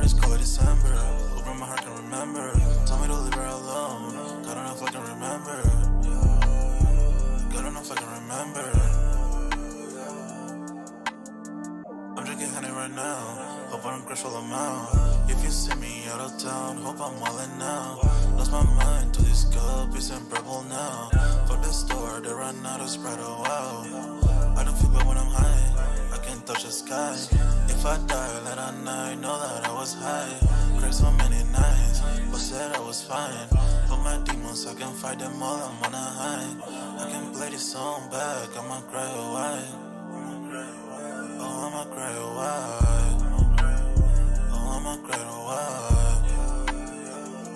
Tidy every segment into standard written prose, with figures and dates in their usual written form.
is cold like December. Open my heart can remember. Tell me to leave her alone. God, I don't know if I can remember. God, I don't know if I can remember. I'm drinking honey right now. Hope I don't crush all them out. If you see me out of town, hope I'm wildin' now. Lost my mind to this guppies and purple now. Fuck the store, they run out of Sprite, oh wow. I don't feel bad when I'm high. I can't touch the sky. If I die late at night, know that I was high. Cried so many nights, but said I was fine. But my demons, I can fight them all, I'm on a high. I can play this song back, I'ma cry a while. Oh, I'ma cry a while. Oh, I'ma cry a while.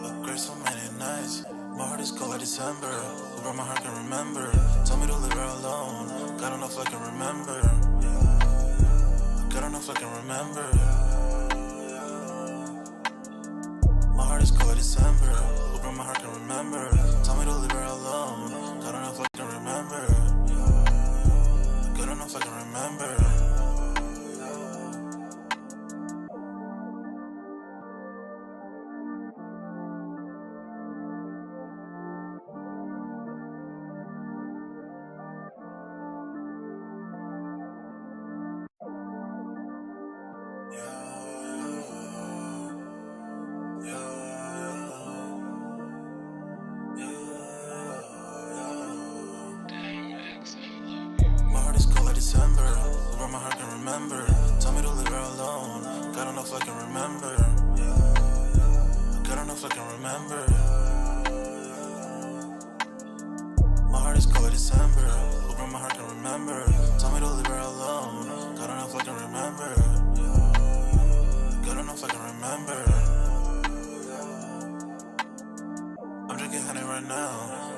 I cried so many nights. My heart is cold like December. Who broke my heart can remember. Tell me to leave her alone. God, I don't know if I can remember. God, I don't know if I can remember. My heart is cold like December. Who broke my heart can remember. Tell me to leave her alone. God, I don't know if I can remember. God, I don't know if I can remember. December, where my heart can remember. Tell me to leave her alone. God, I don't know if I can remember. God, I don't know if I can remember. My heart is cold like December, where my heart can remember. Tell me to leave her alone. God, I don't know if I can remember. God, I don't know if I can remember. I'm drinking honey right now.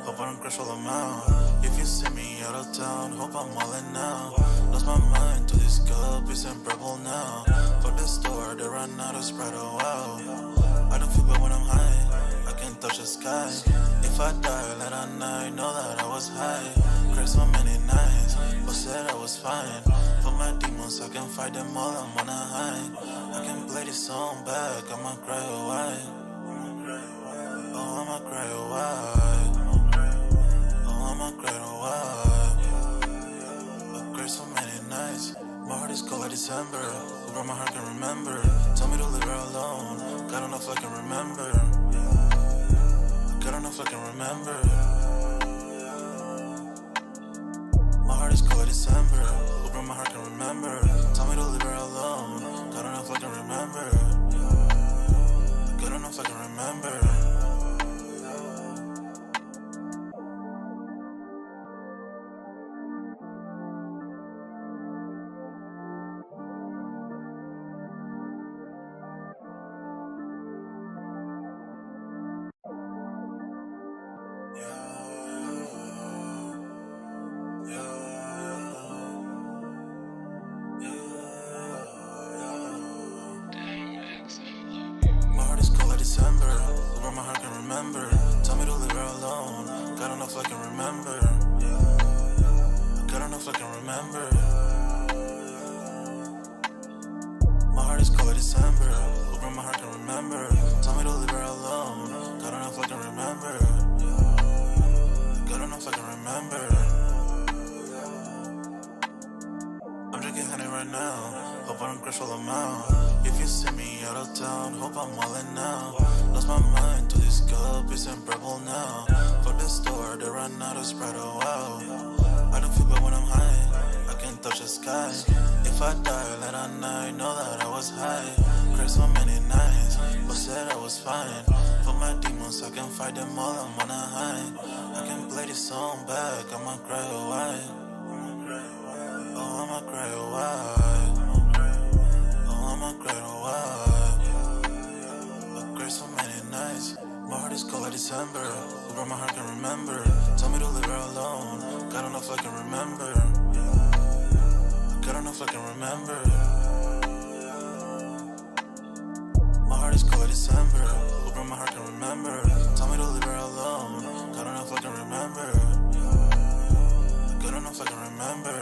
Hope I don't crush all them out. If you see me out of town, hope I'm wildin' now. Lost my mind to these guppies and purple now. Fuck the store, they run out of Sprite, oh wow. I don't feel bad when I'm high. I can't touch the sky. If I die late at night, know that I was high. Cried so many nights, but said I was fine. For my demons, I can fight them all, I'm on a high. I can play this song back, I'ma cry a while. Oh, I'ma cry a while. Oh, I'ma cry a while. I cried so many nights. My heart is cold like December. Who broke my heart can remember. Tell me to leave her alone. God, I don't know if I can remember. God, I don't know if I can remember. My heart is cold like December. Who broke my heart can remember. Tell me to leave her alone. God, I don't know if I can remember. God, I don't know if I can remember. December, where my heart can remember. Tell me to leave her alone. God, I don't know if I can remember. God, I don't know if I can remember. My heart is cold like December, where my heart can remember. Tell me to leave her alone. God, I don't know if I can remember. God, I don't know if I can remember. I'm drinking honey right now. Hope I don't crush all them out. If you see me out of town, hope I'm wildin' now. Lost my mind to these guppies and purple now. Fuck the store, they run out of Sprite, oh wow. I don't feel bad when I'm high. I can't touch the sky. If I die late at night, know that I was high. Cried so many nights, but said I was fine. For my demons, I can fight them all, I'm on a high. I can play this song back, I'ma cry a while. Oh, I'ma cry a while. Oh, I'ma cry a while. I cried so many nights. My heart is cold like December. Who broke my heart can remember. Tell me to leave her alone. God, I don't know if I can remember. God, I don't know if I can remember. My heart is cold like December. Who broke my heart can remember. Tell me to leave her alone. God, I don't know if I can remember. God, I don't know if I can remember.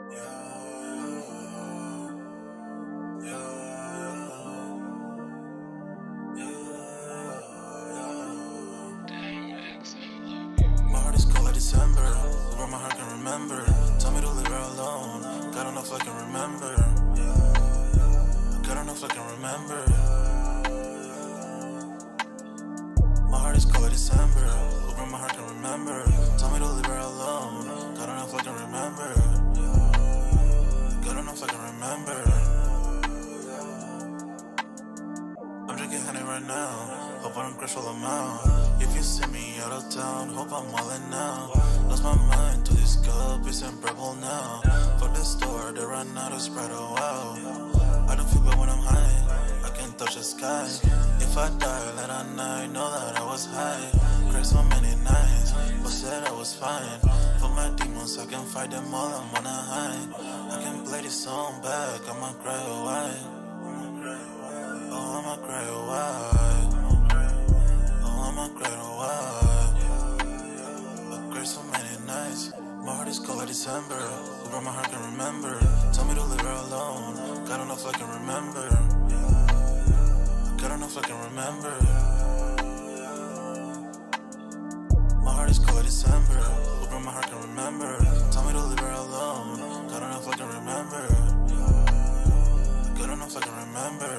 My heart is cold like December, where my heart can remember. Tell me to leave her alone. God don't know if I can remember. God don't know if I can remember. My heart is cold like December, where my heart can remember. Tell me to leave her alone. God don't know if I can remember. God don't know if I can remember. I'm drinking honey right now. Hope I don't crash all amount. If you see me out of town, hope I'm wildin' now. Lost my mind to this cup, it's unbearable now. For the store, they run out of Sprite, oh wow. I don't feel bad when I'm high, I can't touch the sky. If I die late at night, know that I was high. Cried so many nights, but said I was fine. For my demons, I can fight them all, I'm on a high. I can play this song back, I'ma cry, oh why? Oh, I'ma cry, oh why? Oh, I'ma cry, oh why? I cried so many nights. My heart is cold like December, where my heart can remember. Tell me to leave her alone. God don't know if I can remember. God don't know if I can remember. My heart is cold like December, where my heart can remember. Tell me to leave her alone. God don't know if I can remember. God don't know if I can remember.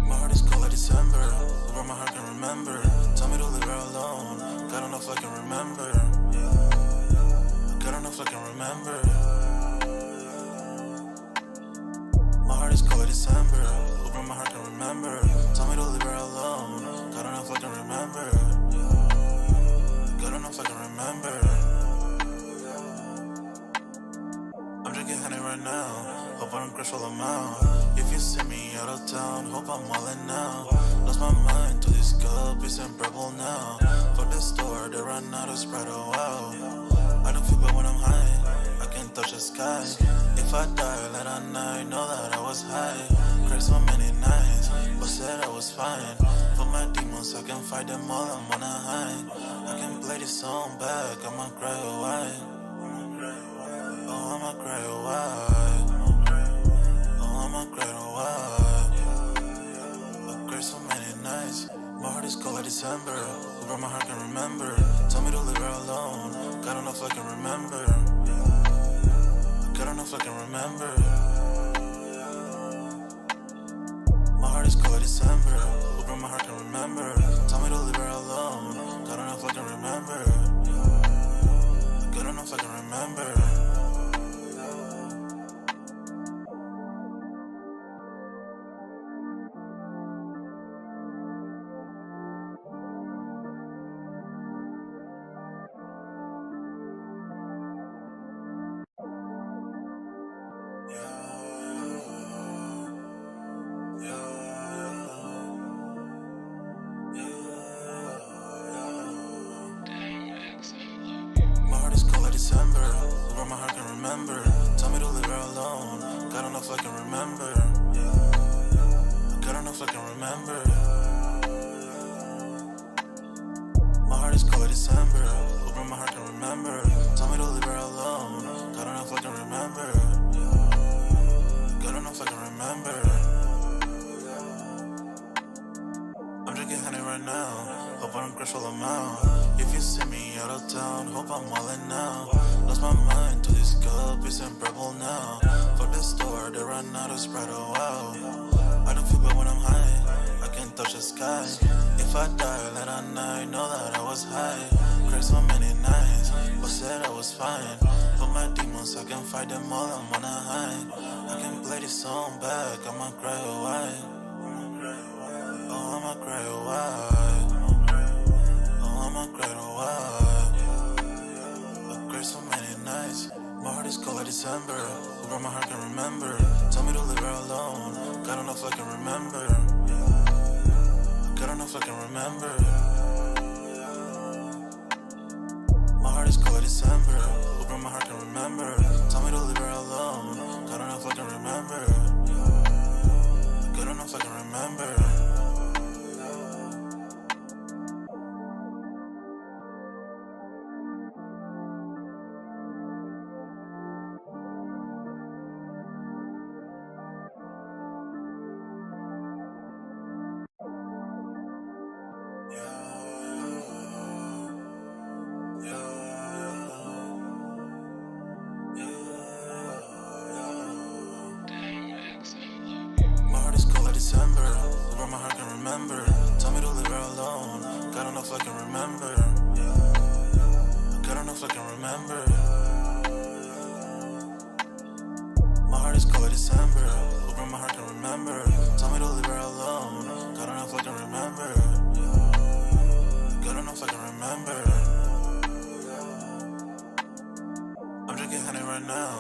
My heart is cold like December, where my heart can remember. Tell me to leave her alone. God don't know if I can remember. God don't know if I can remember. My heart is cold like December, where my heart can remember. Tell me to leave her alone. God don't know if I can remember. God don't know if I can remember. I'm drinking honey right now. Hope I don't crash all amount. If you see me out of town, hope I'm wildin' now. Lost my mind to this cup, it's unbearable now. For the store, they run out of Sprite, oh wow. I don't feel bad when I'm high, I can't touch the sky. If I die late at night, know that I was high. Cried so many nights, but said I was fine. For my demons, I can fight them all, I'm on a high. I can play this song back, I'ma cry, oh why? Oh, I'ma cry, oh why? Oh, I'ma cry, oh why? I cried so many nights. My heart is cold like December, where my heart can remember. Tell me to leave her alone. God don't know if I can remember. God don't know if I can remember. My heart is cold like December, where my heart can remember. Tell me to leave her alone. God don't know if I can remember. God don't know if I can remember. My heart is cold like December, where my heart can remember. Tell me to leave her alone. God don't know if I can remember. God don't know if I can remember. My heart is cold like December, where my heart can remember. Tell me to leave her alone. God don't know if I can remember. God don't know if I can remember. I'm drinking honey right now. Hope I don't crash all amount. If you see me out of town, hope I'm wildin' now. Lost my mind to this cup, it's unbearable now. For the store, they run out of Sprite, oh wow. I don't feel bad when I'm high, I can't touch the sky. If I die late at night, know that I was high. Cried so many nights, but said I was fine. For my demons, I can fight them all, I'm on a high. I can play this song back, I'ma cry, oh why? Oh, I'ma cry, oh why? Oh, I'ma cry, oh why? I cried so many nights. My heart is cold like December, where my heart can remember. Tell me to leave her alone. remember. My heart is cold like December. Open my heart can remember. Tell me to leave her alone. God don't know if I can remember. God don't know if I can remember. My heart is cold like December. Over my heart can remember. Tell me to leave her alone. God don't know if I can remember. God don't know if I can remember. My heart is cold like December. Over my heart can remember. Tell me to leave her alone. God don't know if I can remember. God don't know if I can remember. I'm drinking honey right now.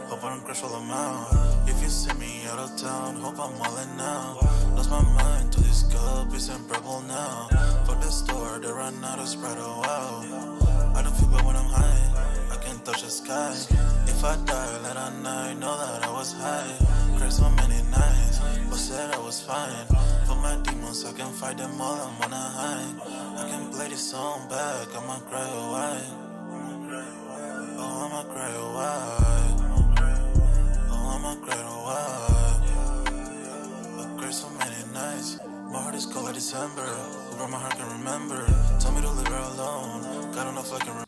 Hope I don't crash all amount. If you see me out of town, hope I'm wildin' now. Lost my mind to this cup, it's unbearable now. Fuck the store, they run out of Sprite, oh wow. I don't feel good when I'm high, I can't touch the sky. If I die late at night, know that I was high. Cried so many nights, but said I was fine. For my demons, I can fight them all, I'm on a high. I can play this song back, I'ma cry, oh why? Oh, I'ma cry, oh why? Oh, I'ma cry, oh why? I cried so many nights. My heart is cold like December. Over my heart can remember. Tell me to leave her alone. God don't know if I can remember.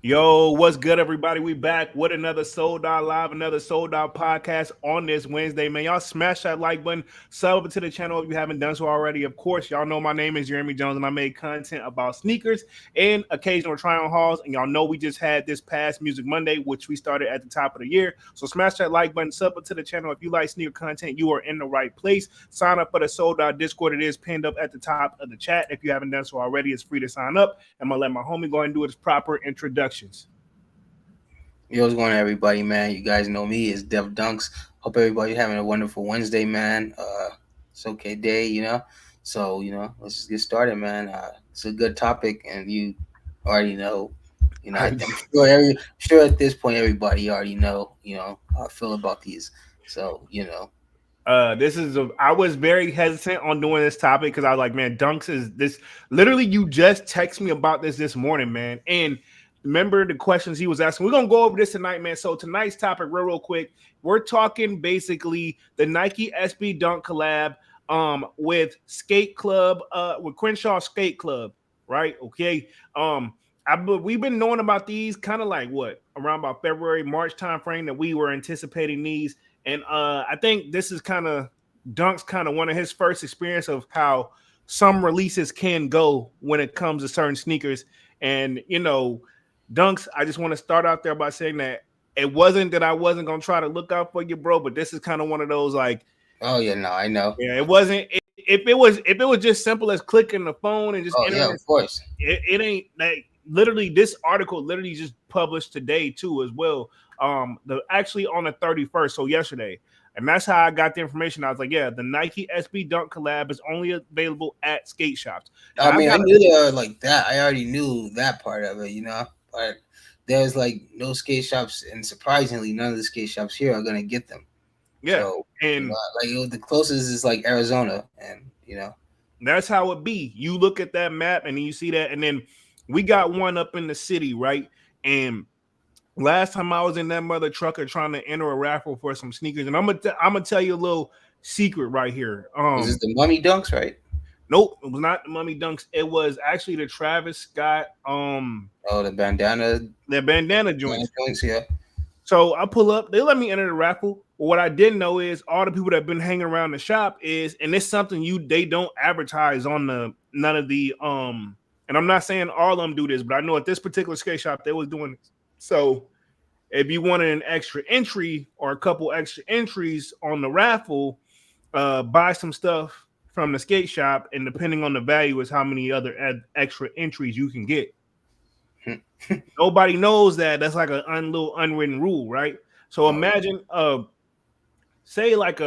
Yo, what's good, everybody? We back with another Sold Out Live, another Sold Out podcast on this Wednesday, man. Y'all smash that like button, sub to the channel if you haven't done so already. Of course, y'all know my name is Jeremy Jones, and I make content about sneakers and occasional try-on hauls. And y'all know we just had this past Music Monday, which we started at the top of the year. So smash that like button, sub to the channel. If you like sneaker content, you are in the right place. Sign up for the Sold Out Discord. It is pinned up at the top of the chat. If you haven't done so already, it's free to sign up. I'm gonna let my homie go ahead and do his proper introductions. Yo, what's going on, everybody, man? You guys know me as Dev Dunks. Hope everybody's having a wonderful Wednesday, man. It's okay day, So, let's just get started, man. It's a good topic, and you already know. I'm sure at this point everybody already know, how I feel about these. So. I was very hesitant on doing this topic because I was like, man, Dunks is this. Literally, you just text me about this morning, man. And remember the questions he was asking. We're gonna go over this tonight, man. So tonight's topic, real quick, we're talking basically the Nike SB Dunk collab, with Skate Club, with Crenshaw Skate Club, right? Okay. We've been knowing about these kind of like what around about February, March timeframe that we were anticipating these. And I think this is kind of Dunk's kind of one of his first experience of how some releases can go when it comes to certain sneakers. And, Dunks, I just want to start out there by saying that it wasn't that I wasn't going to try to look out for you, bro, but this is kind of one of those like, Oh, yeah, no, I know. yeah, it wasn't. If it was just simple as clicking the phone and just Oh, entering yeah, of course. it ain't like literally this article literally just published today too as well. The actually on the 31st, so yesterday. And that's how I got the information. I was like, yeah, the Nike SB Dunk collab is only available at skate shops. I Now I mean, I got knew they were like that. I already knew that part of it, But there's like no skate shops, and surprisingly, none of the skate shops here are gonna get them. yeah, So, and the closest is like Arizona, and. that's how it be. You look at that map and you see that, and then we got one up in the city, right? And last time I was in that mother trucker trying to enter a raffle for some sneakers, and I'm gonna tell you a little secret right here. Is this the Mummy Dunks, right? Nope, it was not the Mummy Dunks. It was actually the Travis Scott, Oh, the bandana their bandana joints. joints, yeah. So I pull up, they let me enter the raffle. But what I didn't know is all the people that have been hanging around the shop is, and it's something they don't advertise on none of the and I'm not saying all of them do this, but I know at this particular skate shop they was doing this. So if you wanted an extra entry or a couple extra entries on the raffle, buy some stuff from the skate shop, and depending on the value is how many other extra entries you can get. Nobody knows that. That's like a little unwritten rule, right? So imagine, say like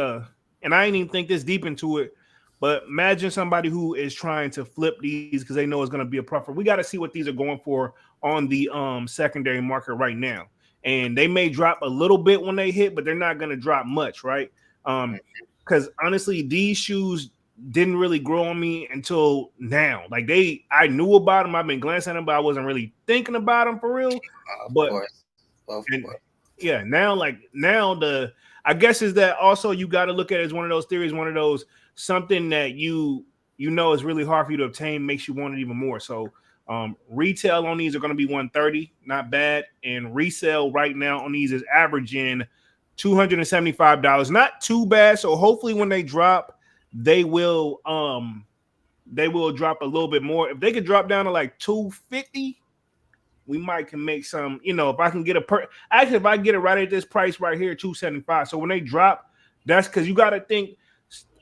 and I ain't even think this deep into it, but imagine somebody who is trying to flip these because they know it's going to be a profit. We got to see what these are going for on the secondary market right now, and they may drop a little bit when they hit, but they're not going to drop much, right? Because honestly, these shoes didn't really grow on me until now. Like I knew about them, I've been glancing at them, but I wasn't really thinking about them for real. Of But course, of and course. yeah, now the I guess is that also you got to look at it as one of those theories, one of those something that you know is really hard for you to obtain makes you want it even more. So retail on these are going to be 130, not bad, and resale right now on these is averaging $275, not too bad. So hopefully when they drop, they will drop a little bit more. If they could drop down to like 250, we might can make some, if I can get actually if I get it right at this price right here, 275. So when they drop, that's because you got to think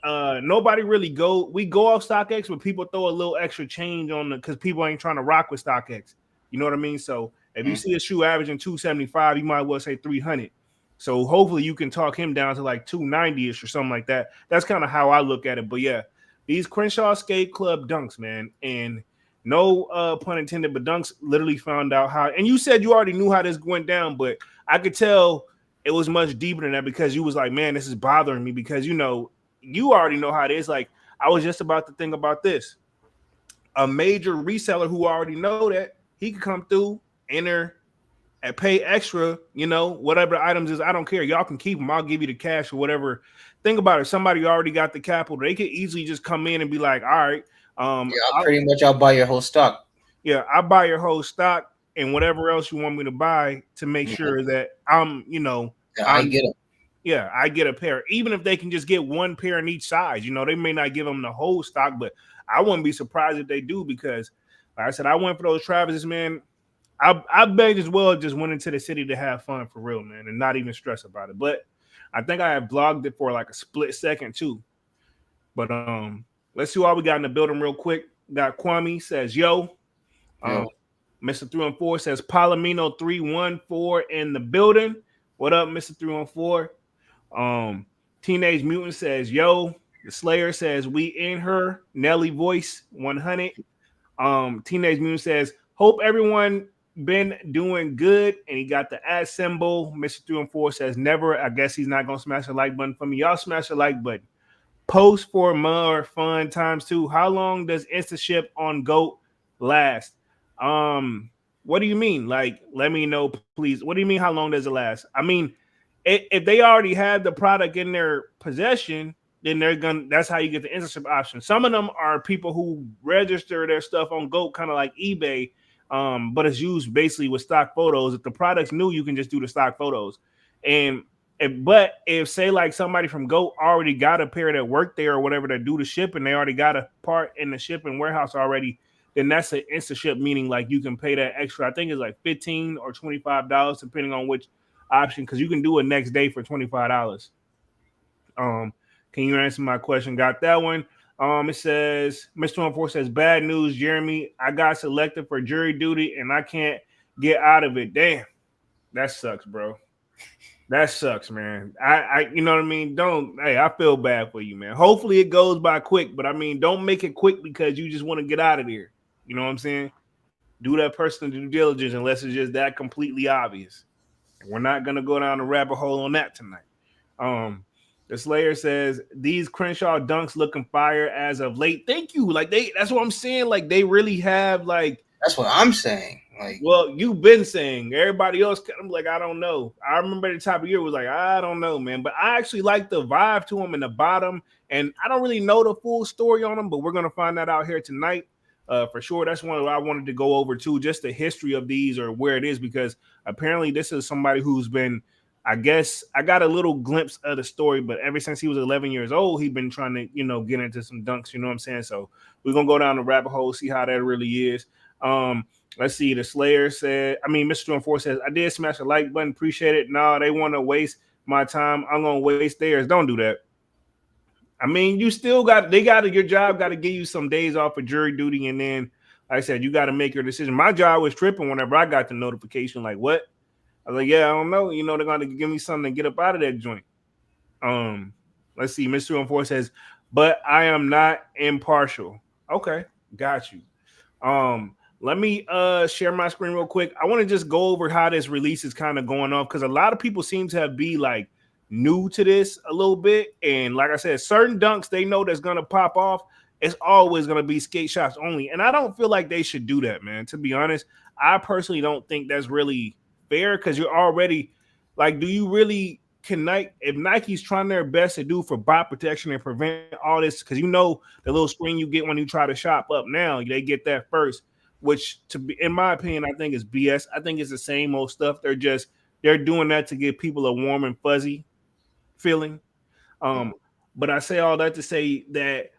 nobody really we go off StockX, but people throw a little extra change on the because people ain't trying to rock with StockX. You know what I mean? So if you see a shoe averaging 275, you might well say 300. So hopefully you can talk him down to like 290ish or something like that. That's kind of how I look at it. But yeah, these Crenshaw Skate Club dunks, man, and no pun intended, but Dunks literally found out how. And you said you already knew how this went down, but I could tell it was much deeper than that because you was like, man, this is bothering me because you already know how it is. Like I was just about to think about this. A major reseller who already know that he could come through, enter, and pay extra. Whatever items is, I don't care. Y'all can keep them. I'll give you the cash or whatever. Think about it. Somebody already got the capital. They could easily just come in and be like, all right. I'll buy your whole stock. Yeah, I buy your whole stock and whatever else you want me to buy to make sure that I get them. Yeah, I get a pair. Even if they can just get one pair in each size, they may not give them the whole stock, but I wouldn't be surprised if they do because, like I said, I went for those Travises, man. I begged as well just went into the city to have fun for real, man, and not even stress about it. But I think I have blogged it for like a split second too. But let's see what we got in the building real quick. Got Kwame says, yo. Mr. 314 says Palomino 314 in the building. What up, Mr. 314? Teenage Mutant says, yo. The Slayer says, we in her. Nelly Voice 100. Teenage Mutant says, hope everyone been doing good. And he got the @ symbol. Mr. 314 says, never. I guess he's not going to smash the like button for me. Y'all smash the like button. Post for more fun ×2. How long does InstaShip on GOAT last? What do you mean? Like, let me know, please. What do you mean? How long does it last? I mean, if they already have the product in their possession, then that's how you get the InstaShip option. Some of them are people who register their stuff on GOAT, kind of like eBay, but it's used basically with stock photos. If the product's new, you can just do the stock photos. And if say like somebody from GOAT already got a pair that worked there or whatever that do the shipping, they already got a part in the shipping warehouse already, then that's an InstaShip, meaning like you can pay that extra. I think it's like $15 or $25 depending on which option, because you can do it next day for $25. Can you answer my question? Got that one. It says Mr. 14 says bad news, Jeremy. I got selected for jury duty and I can't get out of it. Damn, that sucks, bro. That sucks, man. I you know what I mean? I feel bad for you, man. Hopefully it goes by quick, but I mean, don't make it quick because you just want to get out of there. You know what I'm saying? Do that personal due diligence unless it's just that completely obvious. And we're not gonna go down the rabbit hole on that tonight. The Slayer says these Crenshaw dunks looking fire as of late. Thank you. Like that's what I'm saying. Like they really have like. That's what I'm saying. Like, well, you've been saying. Everybody else, I'm like, I don't know. I remember at the top of the year was like, I don't know, man. But I actually like the vibe to them in the bottom, and I don't really know the full story on them, but we're gonna find that out here tonight. For sure. That's one I wanted to go over too, just the history of these or where it is, because apparently this is somebody who's been, I guess I got a little glimpse of the story, but ever since he was 11 years old, he's been trying to, get into some dunks, you know what I'm saying? So we're gonna go down the rabbit hole, see how that really is. Let's see. The Slayer said, Mr. 4 says, I did smash the like button, appreciate it. No, they want to waste my time. I'm gonna waste theirs. Don't do that. I mean, you still your job got to give you some days off of jury duty, and then, like I said, you got to make your decision. My job was tripping whenever I got the notification. Like, what? I was like, yeah, I don't know. They're going to give me something to get up out of that joint. Let's see. Mr. 214 says, but I am not impartial. Okay, got you. Let me share my screen real quick. I want to just go over how this release is kind of going off because a lot of people seem to have be like new to this a little bit. And like I said, certain dunks they know that's gonna pop off. It's always gonna be skate shops only. And I don't feel like they should do that, man. To be honest, I personally don't think that's really fair because you're already like, do you really can Nike if Nike's trying their best to do for bot protection and prevent all this because you know the little screen you get when you try to shop up now they get that first, which to be in my opinion I think is BS. I think it's the same old stuff. They're doing that to give people a warm and fuzzy feeling. Um, but I say all that to say that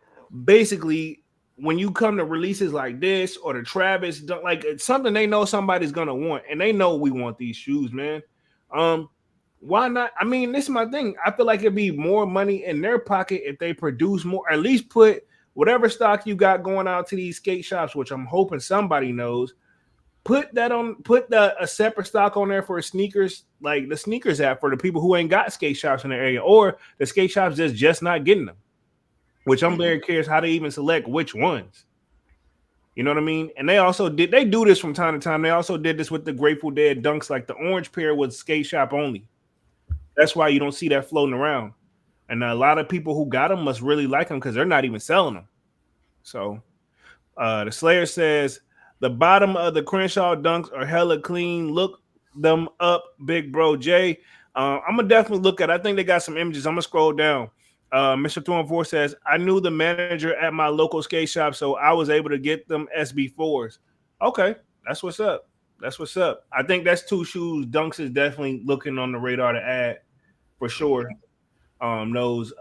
basically, when you come to releases like this or the Travis, like it's something they know somebody's gonna want, and they know we want these shoes, man. Um, why not? I mean, this is my thing. I feel like it'd be more money in their pocket if they produce more, at least put whatever stock you got going out to these skate shops, which I'm hoping somebody knows. Put that on, put a separate stock on there for sneakers, like the sneakers app for the people who ain't got skate shops in the area, or the skate shops just not getting them. Which I'm very curious how they even select which ones. You know what I mean? And they do this from time to time. They also did this with the Grateful Dead dunks, like the orange pair was skate shop only. That's why you don't see that floating around. And a lot of people who got them must really like them because they're not even selling them. So the Slayer says the bottom of the Crenshaw dunks are hella clean. Look them up, big bro Jay. I'm gonna definitely look at it. I think they got some images. I'm gonna scroll down. Mr. 214 says, I knew the manager at my local skate shop, so I was able to get them SB4s. Okay, that's what's up. That's what's up. I think that's two shoes. Dunks is definitely looking on the radar to add for sure. Those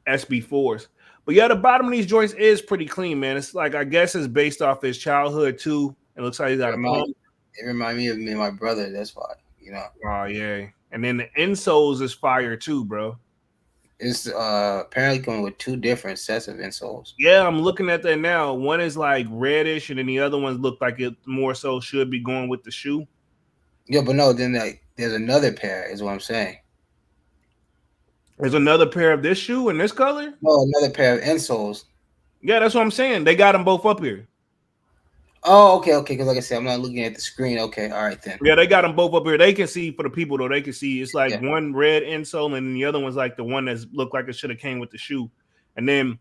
SB4s. But yeah, the bottom of these joints is pretty clean, man. It's like I guess it's based off his childhood too. It looks like he got a pump. It remind me of me and my brother. That's why, you know. Oh yeah, and then the insoles is fire too, bro. It's apparently going with two different sets of insoles. Yeah, I'm looking at that now. One is like reddish, and then the other ones look like it more so should be going with the shoe. Yeah, but no, then there's another pair, is what I'm saying. There's another pair of this shoe in this color. No, another pair of insoles. Yeah, that's what I'm saying. They got them both up here. Oh, okay. Because like I said, I'm not looking at the screen. Okay, all right then. Yeah, they got them both up here. They can see for the people though. They can see it's like Yeah. one red insole, and the other one's like the one that's looked like it should have came with the shoe, and then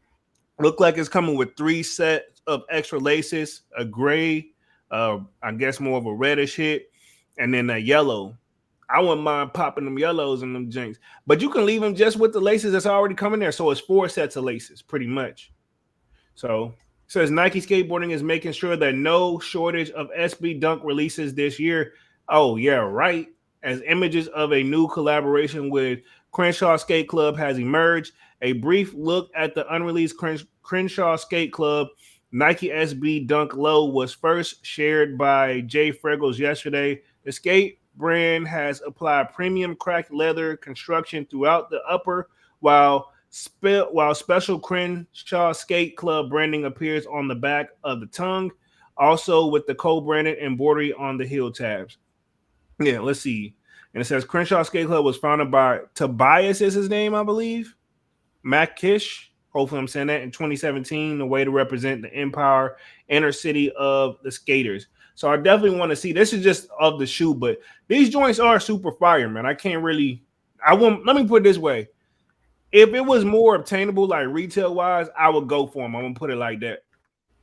look like it's coming with 3 sets of extra laces, a gray, I guess more of a reddish hit, and then a yellow. I wouldn't mind popping them yellows in them jinks, but you can leave them just with the laces that's already coming there. So it's 4 sets of laces, pretty much. So it says Nike Skateboarding is making sure that no shortage of SB Dunk releases this year. Oh yeah, right. As images of a new collaboration with Crenshaw Skate Club has emerged, a brief look at the unreleased Crenshaw Skate Club Nike SB Dunk Low was first shared by Jay Fregels yesterday. The skate brand has applied premium cracked leather construction throughout the upper, while special Crenshaw Skate Club branding appears on the back of the tongue, also with the co-branded embroidery on the heel tabs. Yeah, let's see. And it says Crenshaw Skate Club was founded by Tobias, is his name, I believe. Makish. Hopefully I'm saying that in 2017, a way to represent the Empire inner city of the skaters. So I definitely want to see. This is just of the shoe, but these joints are super fire, man. I can't really. I won't. Let me put it this way: if it was more obtainable, like retail wise, I would go for them. I'm gonna put it like that.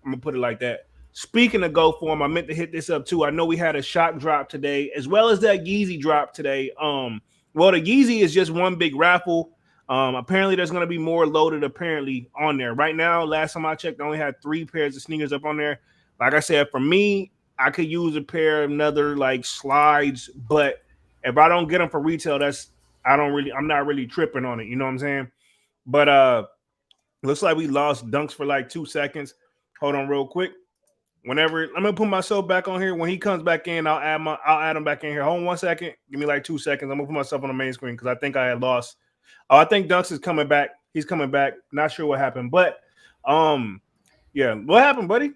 I'm gonna put it like that. Speaking of go for them, I meant to hit this up too. I know we had a shock drop today, as well as that Yeezy drop today. Well, the Yeezy is just one big raffle. Apparently there's going to be more loaded apparently on there. Right now, last time I checked, I only had 3 pairs of sneakers up on there. Like I said, for me, I could use a pair of another like slides, but if I don't get them for retail, I'm not really tripping on it. You know what I'm saying? But looks like we lost Dunks for like 2 seconds. Hold on real quick. Whenever I'm gonna put myself back on here, when he comes back in, I'll add him back in here. Hold on 1 second. Give me like 2 seconds. I'm gonna put myself on the main screen because I think I had lost. Oh, I think Dunks is coming back. He's coming back. Not sure what happened, but yeah, what happened, buddy?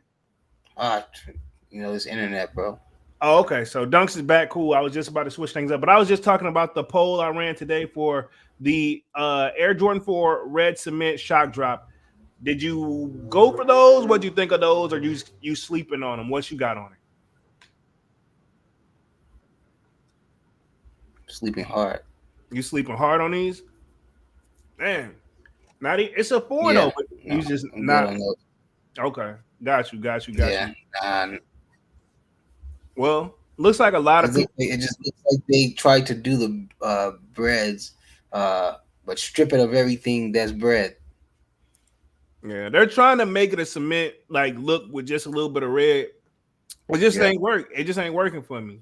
You know, this internet, bro. Oh, okay. So Dunks is back. Cool. I was just about to switch things up, but I was just talking about the poll I ran today for the Air Jordan 4 Red Cement Shock Drop. Did you go for those? What do you think of those? Or you sleeping on them? What you got on it? Sleeping hard. You sleeping hard on these? Man, not it's a four though, Yeah, but no, you just I'm good not on those. okay. Got you, got you, got Yeah, you. nah, Well, looks like a lot of people. it just looks like they tried to do the breads, but strip it of everything that's bread. Yeah, they're trying to make it a cement like look with just a little bit of red. It just Yeah, ain't work. It just ain't working for me.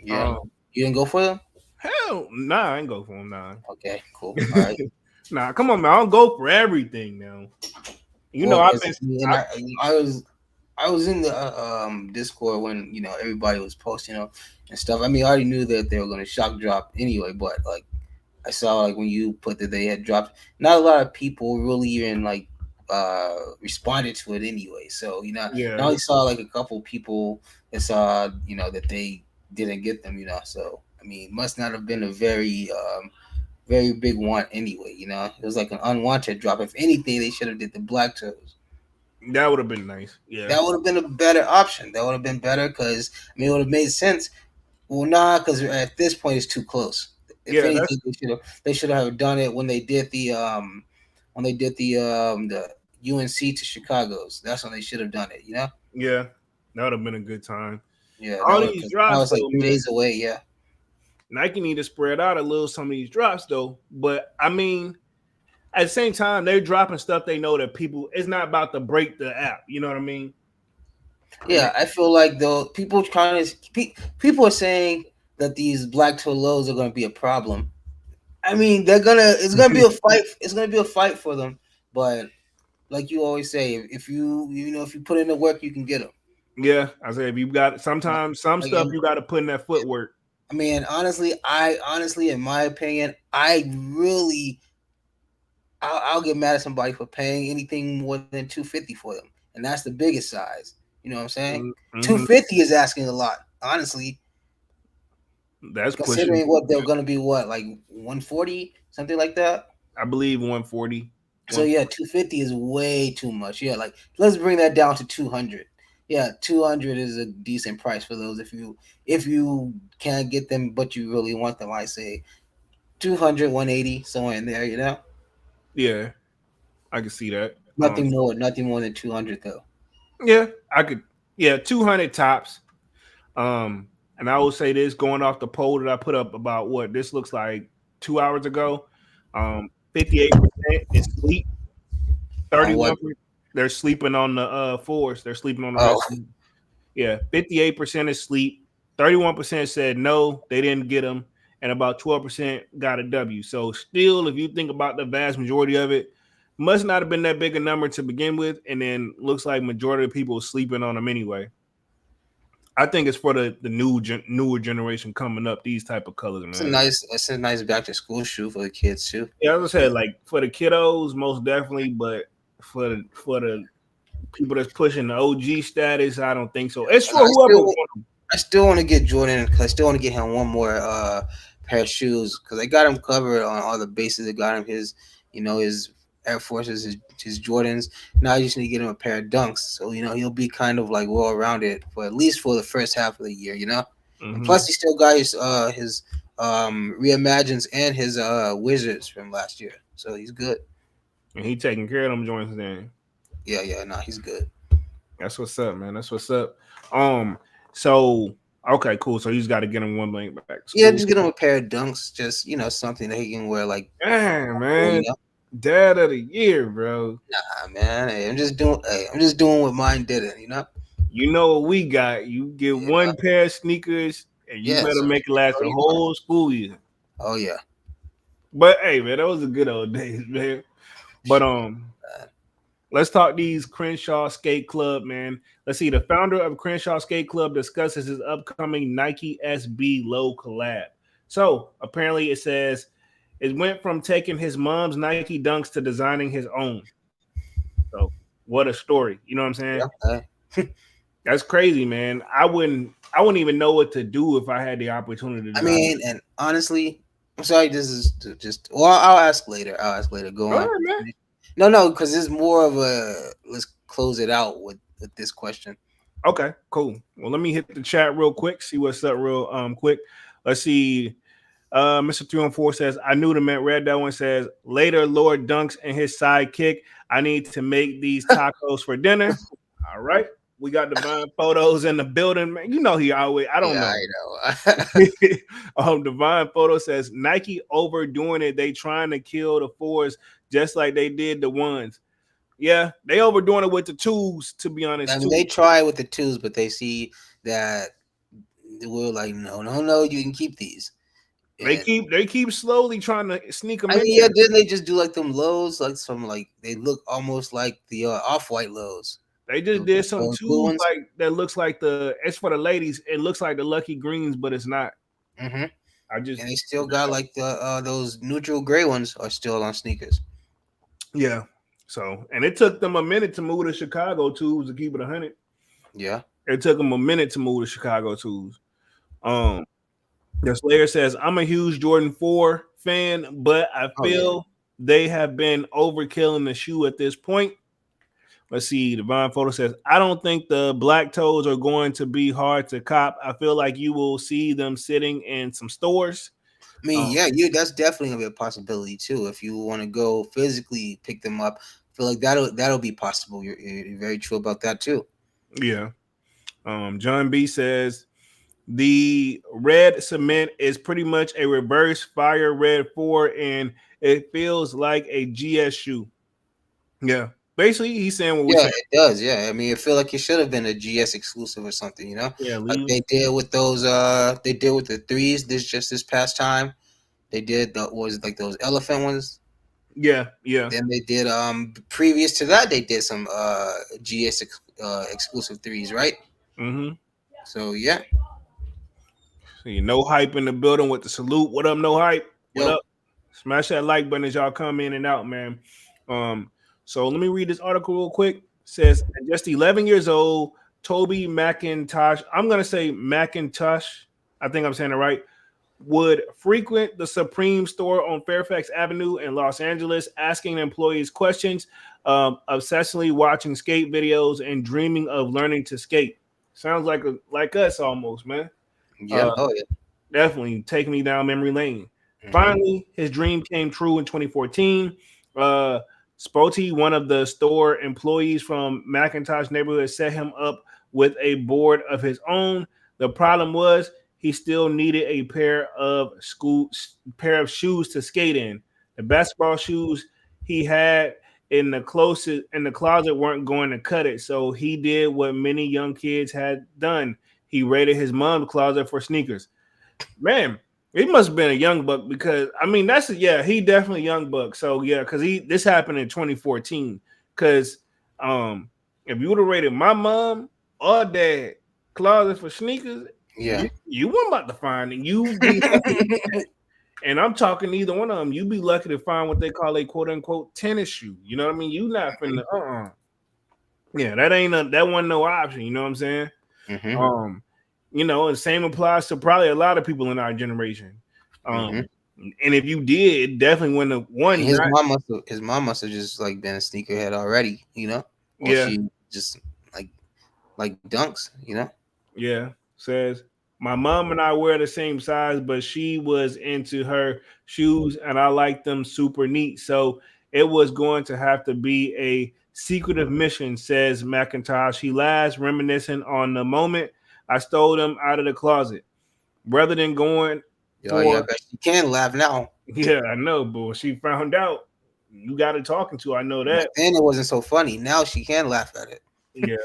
yeah. Um, You didn't go for them? hell, nah, I ain't go for them. Nah, Okay, cool. All right. nah, come on, man. I don't go for everything now. You know, Well, I've it's, been. and I was in the Discord when everybody was posting and stuff. I mean, I already knew that they were going to shock drop anyway, but like I saw like when you put that they had dropped, not a lot of people really even like responded to it anyway. So I Yeah, only saw like a couple people that saw that they didn't get them. So I mean, must not have been a very big one anyway. It was like an unwanted drop. If anything, they should have did the black toes. that would have been nice. Yeah, That would have been a better option. That would have been better because I mean it would have made sense. Well, nah, because at this point it's too close. If yeah, that's anything, they should have done it when they did the UNC to Chicago's. That's when they should have done it. yeah, that would have been a good time. Yeah, All that would these because now drops it's like though, 3 days man. away. Yeah, Nike need to spread out a little some of these drops though. But I mean, at the same time, they're dropping stuff they know that people. It's not about to break the app. You know what I mean? And yeah. I feel like though people are saying that these black toe lows are going to be a problem. I mean, it's gonna be a fight. It's gonna be a fight for them, but like you always say, if if you put in the work, you can get them. yeah, I say if you got sometimes some Like, stuff you got to put in that footwork. I mean, honestly, in my opinion, I'll get mad at somebody for paying anything more than 250 for them, and that's the biggest size. You know what I'm saying? Mm-hmm. 250 is asking a lot, honestly, That's pushing. considering what they're gonna be, what like 140, something like that. I believe 140. So yeah, 250 is way too much. Yeah, like let's bring that down to 200. Yeah, 200 is a decent price for those if you can't get them but you really want them. I say 200, 180, somewhere in there, Yeah, I can see that. Nothing more than 200 though. Yeah, I could. Yeah, 200 tops. And I will say this going off the poll that I put up about what this looks like 2 hours ago. 58% is sleep. On 31 what? they're sleeping on the fours. They're sleeping on the Oh, rest. Yeah, 58% is sleep. 31% said no, they didn't get them, and about 12% got a W. So still, if you think about the vast majority of it, must not have been that big a number to begin with, and then looks like majority of people sleeping on them anyway. I think it's for the newer generation coming up. These type of colors, man. it's a nice back to school shoe for the kids too. Yeah, as I said, like for the kiddos, most definitely, but for the people that's pushing the OG status, I don't think so. It's And for whoever wants them. I still want to get Jordan because I still want to get him one more pair of shoes because I got him covered on all the bases. I got him his Air Forces, his Jordans. Now I just need to get him a pair of Dunks, so he'll be kind of like well rounded for at least for the first half of the year. And Mm-hmm. plus he still got his reimagines and his Wizards from last year, so he's good. And he taking care of them joints. Then Yeah, no, he's good. that's what's up, man. That's what's up. So okay, cool. So he's got to get him one link back. It's Yeah, cool. just get him a pair of Dunks, just something that he can wear like. Damn, You man. know? Dad of the year, bro. Nah, man. Hey, I'm just doing what mine didn't. You know what we got. You get Yeah. one pair of sneakers and you Yeah, better so make it last the already know. whole school year. Oh yeah. But hey, man, that was a good old days, man. But let's talk these Crenshaw Skate Club, man. Let's see. The founder of Crenshaw Skate Club discusses his upcoming Nike SB Low collab. So apparently, it says it went from taking his mom's Nike Dunks to designing his own. So what a story! You know what I'm saying? Yeah. That's crazy, man. I wouldn't even know what to do if I had the opportunity to I drive. mean, and honestly, I'm sorry. This is just. Well, I'll ask later. I'll ask later. Go Go on. ahead, man. No, no, because it's more of a. Let's close it out with this question. Okay, cool. Well, let me hit the chat real quick, see what's up real quick. Let's see. Mr. 314 says, I knew the man read that one says, later, Lord Dunks and his sidekick. I need to make these tacos for dinner. All right. We got Divine Photos in the building, man. You know he always, I don't Yeah, know. I know. Divine Photo says Nike overdoing it. They trying to kill the fours just like they did the ones. Yeah, they overdoing it with the twos, to be I honest, mean, too. they try with the twos, but they see that we're like, no, no, no, you can keep these. They And keep slowly trying to sneak them I in mean, yeah, there. didn't they just do like them lows, like some like they look almost like the off-white lows, They just those, did some those blue twos ones. like that looks like it's for the ladies. It looks like the Lucky Greens, but it's not. Hmm. I just And they still got like the those neutral gray ones are still on sneakers. yeah. So and it took them a minute to move to Chicago twos to keep it 100. Yeah. It took them a minute to move to Chicago twos. Um, the Slayer says I'm a huge Jordan 4 fan, but I Oh yeah. feel they have been overkilling the shoe at this point. Let's see. Divine Photo says, I don't think the black toes are going to be hard to cop. I feel like you will see them sitting in some stores. I mean, Um, yeah, you that's definitely gonna be a possibility too. If you want to go physically pick them up, I feel like that'll be possible. You're very true about that too. yeah. John B says, the red cement is pretty much a reverse fire red 4, and it feels like a GS shoe. Yeah. Basically, he's saying what we're Yeah, saying. it does. Yeah, I mean, it feel like it should have been a GS exclusive or something. Yeah, Like leave. they did with those. They did with the threes. This past time. They did the was like those elephant ones. Yeah, yeah. Then they did previous to that they did some GS exclusive threes, right? Mm-hmm. So yeah. See, no hype in the building with the salute. What up, no hype? What Yo. up? Smash that like button as y'all come in and out, man. So let me read this article real quick. It says at just 11 years old, Toby McIntosh, I'm gonna say McIntosh, I think I'm saying it right, would frequent the Supreme store on Fairfax Avenue in Los Angeles, asking employees questions, obsessively watching skate videos, and dreaming of learning to skate. Sounds like us almost, man. Yeah. Uh, Oh yeah. Definitely taking me down memory lane. Hmm. Finally, his dream came true in 2014. Uh, Spoti, one of the store employees from Macintosh neighborhood, set him up with a board of his own. The problem was he still needed a pair of shoes to skate in. The basketball shoes he had in the closet weren't going to cut it. So he did what many young kids had done. He raided his mom's closet for sneakers. Man, he must have been a young buck because I mean he definitely young buck. So yeah, because this happened in 2014. Because if you would have rated my mom or dad closet for sneakers, Yeah. you weren't about to find it. You be lucky. And I'm talking either one of them. You be lucky to find what they call a quote unquote tennis shoe. You know what I mean? You not finna yeah, that wasn't no option. You know what I'm saying? Hmm. Um, and the same applies to probably a lot of people in our generation. Hmm. And if you did, it definitely wouldn't have one. Not His mom must have just like been a sneakerhead already, or yeah, she just like dunks, yeah. Says my mom and I wear the same size, but she was into her shoes, and I like them super neat. So it was going to have to be a secretive mission. Says McIntosh. He laughs, reminiscing on the moment I stole them out of the closet, rather than going Oh yeah, I for. bet you can laugh now. Yeah, I know, but she found out you got her talking to. I know Back that. then it wasn't so funny. Now she can laugh at it. Yeah.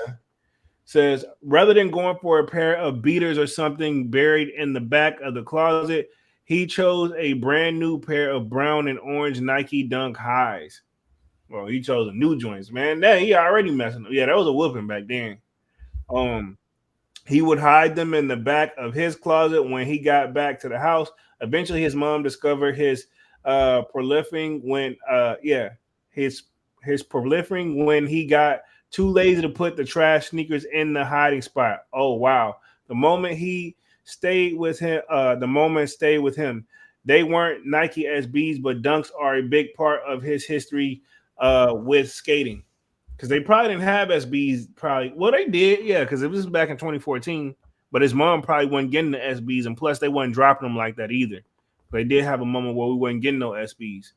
Says rather than going for a pair of beaters or something buried in the back of the closet, he chose a brand new pair of brown and orange Nike Dunk highs. Well, he chose a new joints, man. That he already messing up. Yeah, that was a whooping back then. Um, He would hide them in the back of his closet when he got back to the house. Eventually, his mom discovered his proliferating when his proliferating when he got Too lazy to put the trash sneakers in the hiding spot. Oh wow. The moment he stayed with him, the moment stayed with him. They weren't Nike SBs, but dunks are a big part of his history with skating. Because they probably didn't have SBs. Probably, well, they did, yeah. Because it was back in 2014, but his mom probably wasn't getting the SBs, and plus they wasn't dropping them like that either. They did have a moment where we wasn't getting no SBs.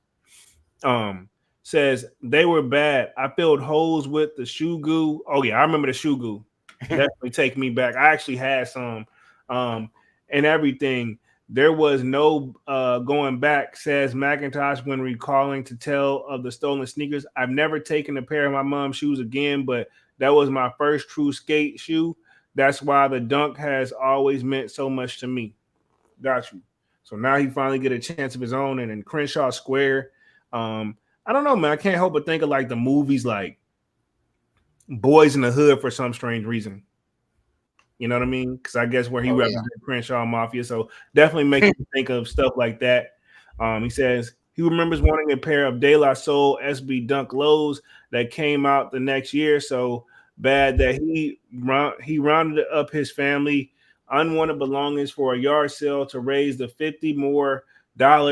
Um, Says they were bad. I filled holes with the shoe goo. Oh yeah, I remember the shoe goo. Definitely take me back. I actually had some, um, and everything. There was no going back, says McIntosh when recalling to tell of the stolen sneakers. I've never taken a pair of my mom's shoes again, but that was my first true skate shoe. That's why the dunk has always meant so much to me. Got you. So now he finally get a chance of his own, and in Crenshaw Square. Um, I don't know, man. I can't help but think of like the movies like Boys in the Hood for some strange reason. You know what I mean? Because I guess where he represented Crenshaw Mafia. So definitely make you think of stuff like that. He says he remembers wanting a pair of De La Soul SB Dunk Lows that came out the next year. So bad that he rounded up his family unwanted belongings for a yard sale to raise the $50 more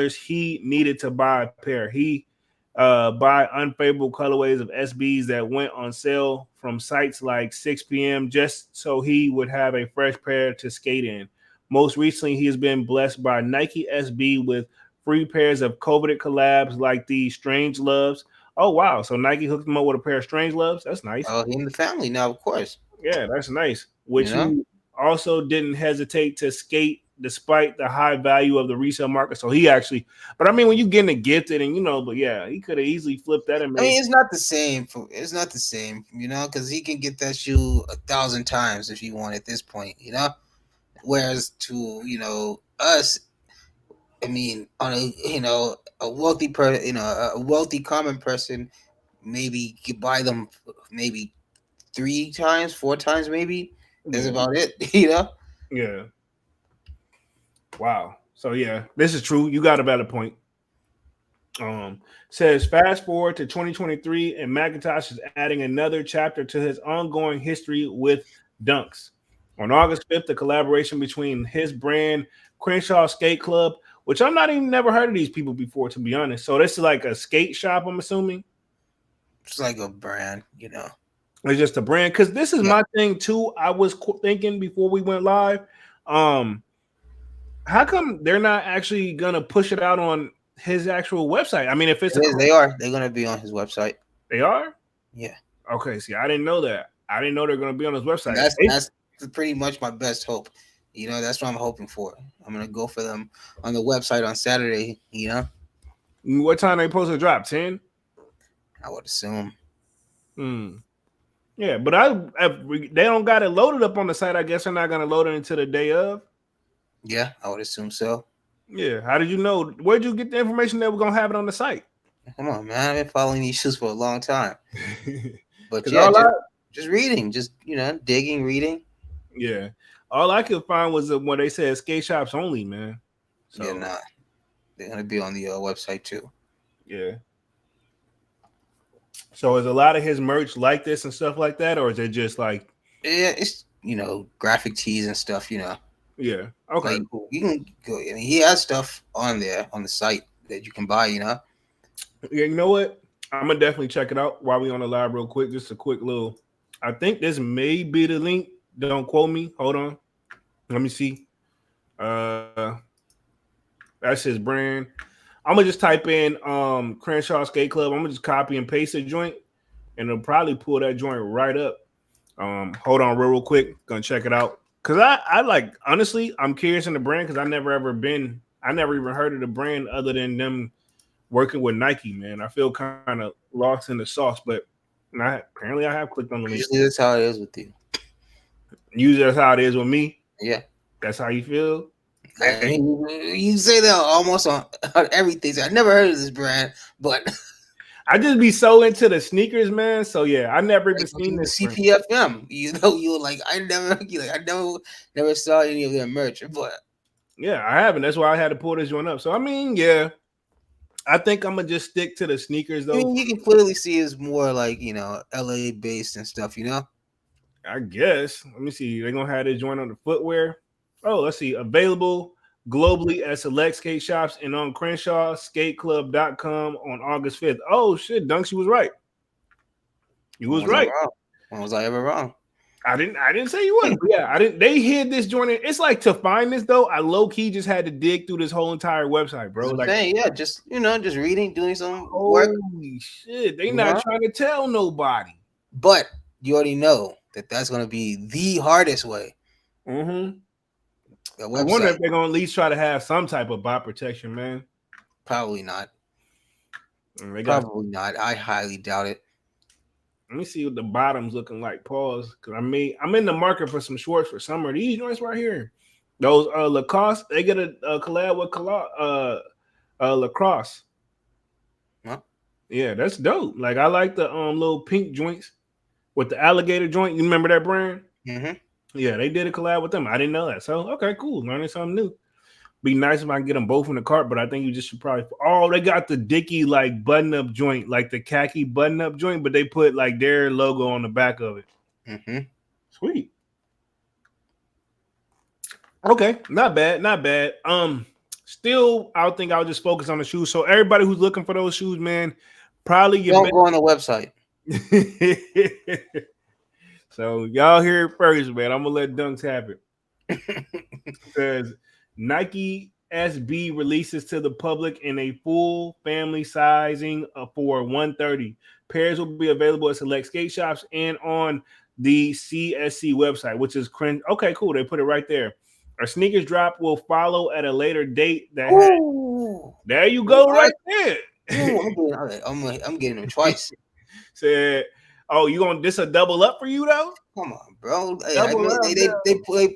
he needed to buy a pair. He buy unfavorable colorways of SBs that went on sale from sites like 6 p.m. just so he would have a fresh pair to skate in. Most recently, he has been blessed by Nike SB with free pairs of coveted collabs like the Strange Loves. Oh, wow. So Nike hooked him up with a pair of Strange Loves. That's nice. Oh, he in the family now, of course. Yeah, that's nice. Which he also didn't hesitate to skate despite the high value of the resale market. So he actually, but I mean, when you getting it gifted and but yeah, he could have easily flipped that and made. I mean, it's not the same. It's not the same, because he can get that shoe 1,000 times if you want at this point, Whereas to us, I mean, on a wealthy a wealthy common person, maybe could buy them maybe 3 times, 4 times, maybe. That's about it, Yeah. Wow. So yeah, this is true. You got a valid point. Says fast forward to 2023, and McIntosh is adding another chapter to his ongoing history with dunks. On August 5th, the collaboration between his brand Crenshaw Skate Club, which I'm not even never heard of these people before, to be honest. So this is like a skate shop, I'm assuming. It's like a brand, It's just a brand, because this is my thing too. I was thinking before we went live, how come they're not actually gonna push it out on his actual website? I mean, if it's they're gonna be on his website. They are? Yeah. Okay. See, I didn't know that. I didn't know they're gonna be on his website. That's pretty much my best hope. That's what I'm hoping for. I'm gonna go for them on the website on Saturday. What time they supposed to drop? 10? I would assume. Yeah, but they don't got it loaded up on the site. I guess they're not gonna load it until the day of. Yeah, I would assume so. Yeah. How did you know? Where'd you get the information that we're gonna have it on the site? Come on, man. I've been following these shoes for a long time. But just reading, just digging, reading. Yeah. All I could find was when they said skate shops only, man. So, yeah, they're gonna be on the website too. Yeah. So is a lot of his merch like this and stuff like that, or is it just like? Yeah, it's graphic tees and stuff. Yeah. Okay. Like, you can go. I mean, he has stuff on there on the site that you can buy. Yeah. You know what? I'm gonna definitely check it out while we on the live real quick. Just a quick little. I think this may be the link. Don't quote me. Hold on. Let me see. That's his brand. I'm gonna just type in Crenshaw Skate Club. I'm gonna just copy and paste the joint, and it'll probably pull that joint right up. Hold on real quick. Gonna check it out. Cause I like, honestly, I'm curious in the brand because I never even heard of the brand other than them working with Nike, man. I feel kind of lost in the sauce, but apparently I have clicked on the link. Usually that's how it is with you. Usually that's how it is with me. Yeah. That's how you feel? You say that almost on everything. I never heard of this brand, but I just be so into the sneakers, man. So yeah, I never even seen this CPFM. You were like, I never saw any of their merch, but yeah, I haven't. That's why I had to pull this one up. So I mean, yeah, I think I'm gonna just stick to the sneakers I though. mean, you can clearly see it's more like LA based and stuff. I guess. Let me see. They're gonna have this joint on the footwear. Oh, let's see. Available globally at select skate shops and on Crenshaw skateclub.com on August 5th. Oh shit, Dunks, you was right. You When was was I right. wrong? When was I ever wrong? I didn't say you wasn't. Yeah, I didn't. They hid this joint. It's like to find this though. I low key just had to dig through this whole entire website, bro. As I'm Like, saying, yeah, just reading, doing some work. holy shit, they You not know? trying to tell nobody. But you already know that that's going to be the hardest way. Mm-hmm. The I wonder website, if they're gonna at least try to have some type of bot protection, man. probably not. And they got. Probably not. I highly doubt it. Let me see what the bottom's looking like. Pause, because I'm in the market for some shorts for summer. These joints right here, those Lacoste, they get a collab with Lacrosse. Huh? Yeah, that's dope. Like I like the little pink joints with the alligator joint. You remember that brand? Mm-hmm. Yeah, they did a collab with them. I didn't know that. So okay, cool. Learning something new. Be nice if I can get them both in the cart, but I think you just should probably. Oh, they got the Dickie like button up joint, like the khaki button up joint, but they put like their logo on the back of it. Mm-hmm. Sweet. Okay, not bad, not bad. Still, I think I'll just focus on the shoes. So everybody who's looking for those shoes, man, probably Don't get go on the website. So y'all hear it first, man. I'm gonna let Dunks have it. Says Nike SB releases to the public in a full family sizing for 130. Pairs will be available at select skate shops and on the CSC website, which is okay, cool. They put it right there. Our sneakers drop will follow at a later date. There you go, right there. I'm getting them twice. Said, oh, you gonna this a double up for you though? Come on, bro. Hey, Double up,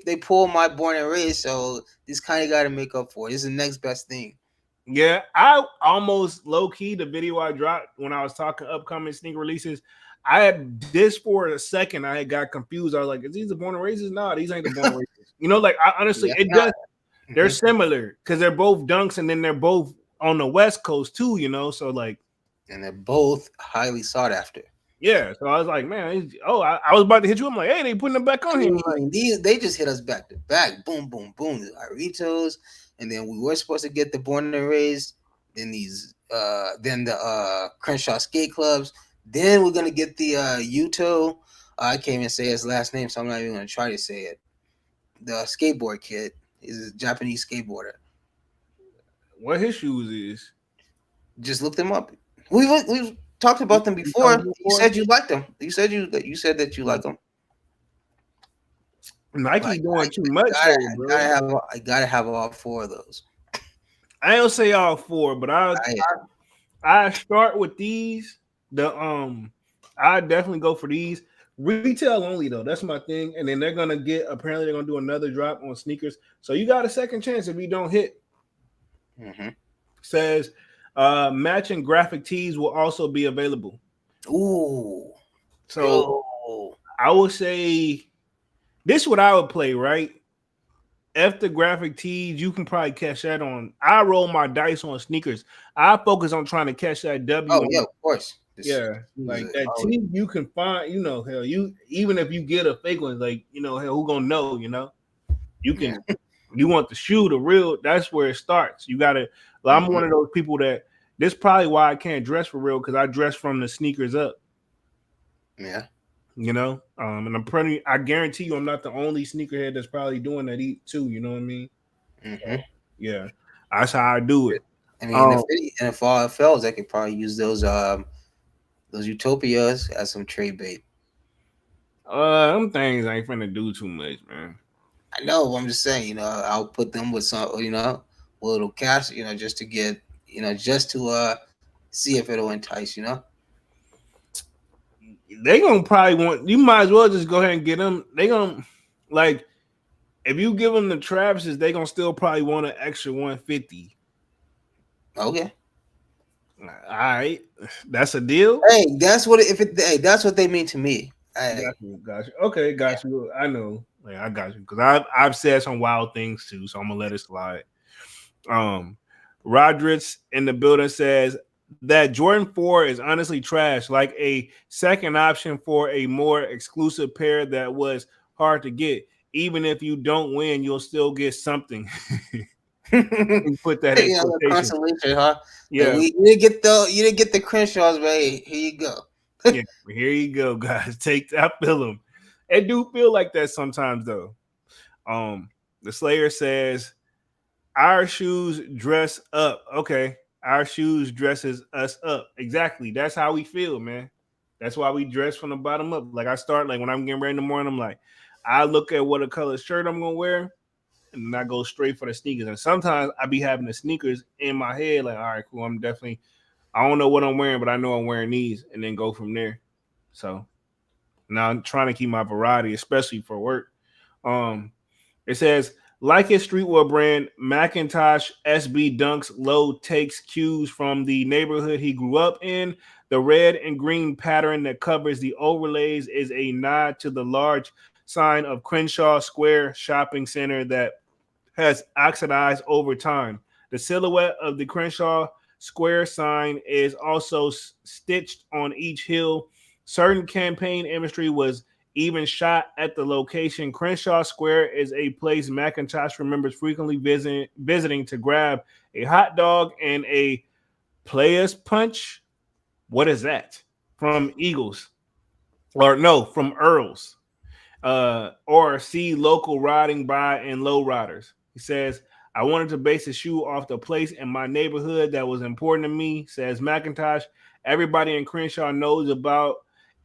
they pull my born and raised, so this kind of got to make up for it. This is the next best thing. Yeah, I almost low key the video I dropped when I was talking upcoming sneaker releases. I had this for a second. I had got confused. I was like, "Is these the born and raises? No, these ain't the born and raises." You know, like I honestly, it just they're similar because they're both dunks and then they're both on the West Coast too. You know, so like, and they're both highly sought after. Yeah, so I was like, man, I was about to hit you. I'm like, hey, they putting them back on here. They just hit us back to back, boom, boom, boom. The Aritos, and then we were supposed to get the born and raised. Then then the Crenshaw skate clubs. Then we're gonna get the Yuto. I can't even say his last name, so I'm not even gonna try to say it. The skateboard kid is a Japanese skateboarder. What his shoes is? Just look them up. We've talked about them before. You said you liked them. You said that you like them. Nike doing too much, bro. I gotta have all four of those. I don't say all four, but I start with these. I definitely go for these. Retail only though. That's my thing. And then they're gonna do another drop on sneakers. So you got a second chance if you don't hit. Mm-hmm. Says matching graphic tees will also be available. Ooh. So I would say this is what I would play, right? After graphic tees, you can probably catch that on. I roll my dice on sneakers. I focus on trying to catch that W. Oh, yeah, of course. Like that tee you can find, hell, you even if you get a fake one, like, hell, who gonna know, You can you want the shoe, the real, that's where it starts. You gotta I'm one of those people that this is probably why I can't dress for real, because I dress from the sneakers up. Yeah. And I guarantee you I'm not the only sneakerhead that's probably doing that too, you know what I mean? Mm-hmm. Yeah. That's how I do it. I mean, if all it fails, I could probably use those Utopias as some trade bait. Them things ain't finna do too much, man. I know, I'm just saying, I'll put them with some, a little cash, just to get, just to see if it'll entice, They gonna probably you might as well just go ahead and get them. They gonna, like, if you give them the Travises, they gonna still probably want an extra 150. Okay. All right, that's a deal. Hey, that's what that's what they mean to me. Got you. Okay, got you. I know. I got you, because I've said some wild things too, so I'm gonna let it slide. Rodriguez in the building says that Jordan 4 is honestly trash, like a second option for a more exclusive pair that was hard to get. Even if you don't win, you'll still get something. You put that in Yeah, the quotation. consolation, huh? Like Yeah, you didn't get the Crenshaws, but hey, here you go. yeah. Here you go, guys. Take I feel them. It do feel like that sometimes though. The Slayer says our shoes dress up. Okay. Our shoes dresses us up. Exactly. That's how we feel, man. That's why we dress from the bottom up. Like I start, like when I'm getting ready in the morning, I'm like, I look at what a color shirt I'm gonna wear, and then I go straight for the sneakers. And sometimes I be having the sneakers in my head, like, all right, cool. I'm definitely I don't know what I'm wearing, but I know I'm wearing these, and then go from there. So now I'm trying to keep my variety, especially for work. Um, it says, like his streetwear brand, Macintosh SB Dunks Low takes cues from the neighborhood he grew up in. The red and green pattern that covers the overlays is a nod to the large sign of Crenshaw Square Shopping Center that has oxidized over time. The silhouette of the Crenshaw Square sign is also stitched on each hill. Certain campaign imagery was even shot at the location. Crenshaw Square is a place Macintosh remembers frequently visiting to grab a hot dog and a player's punch. What is that? From Eagles. Or no, from Earls. Or see local riding by and low riders. He says, I wanted to base the shoe off the place in my neighborhood that was important to me, says McIntosh. Everybody in Crenshaw knows about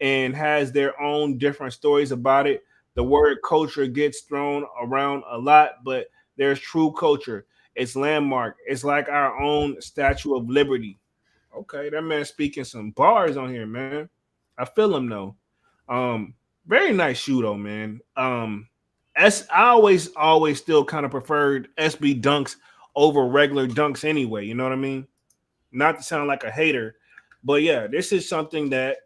and has their own different stories about it. The word culture gets thrown around a lot, but there's true culture. It's landmark. It's like our own Statue of Liberty. Okay, that man speaking some bars on here, man. I feel him though. Um, Very nice shoe though, man. I always still kind of preferred SB dunks over regular dunks anyway. You know what I mean? Not to sound like a hater, but yeah, this is something that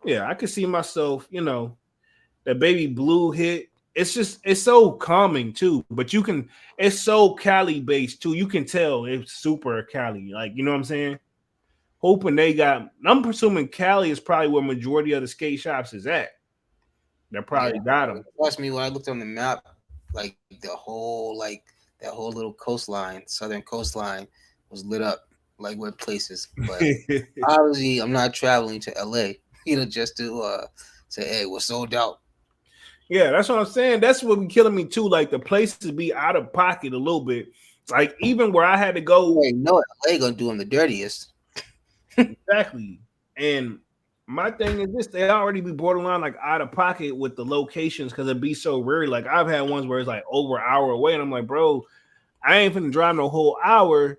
I could see myself. The baby blue hit. It's so calming too. But it's so Cali based too. You can tell it's super Cali. Like you know what I'm saying? Hoping they got. I'm presuming Cali is probably where majority of the skate shops is at. They Yeah, probably got them. trust me, when I looked on the map, like that whole little coastline, southern coastline, was lit up like with places. But obviously, I'm not traveling to LA, just to say, hey, we're sold out. Yeah, that's what I'm saying. That's what be killing me too. Like the places be out of pocket a little bit. Like even where I had to go. Hey, no, LA gonna do them the dirtiest. Exactly. And my thing is this: they already be borderline like out of pocket with the locations because it be so rare. Like I've had ones where it's like over an hour away, and I'm like, bro, I ain't finna drive no whole hour.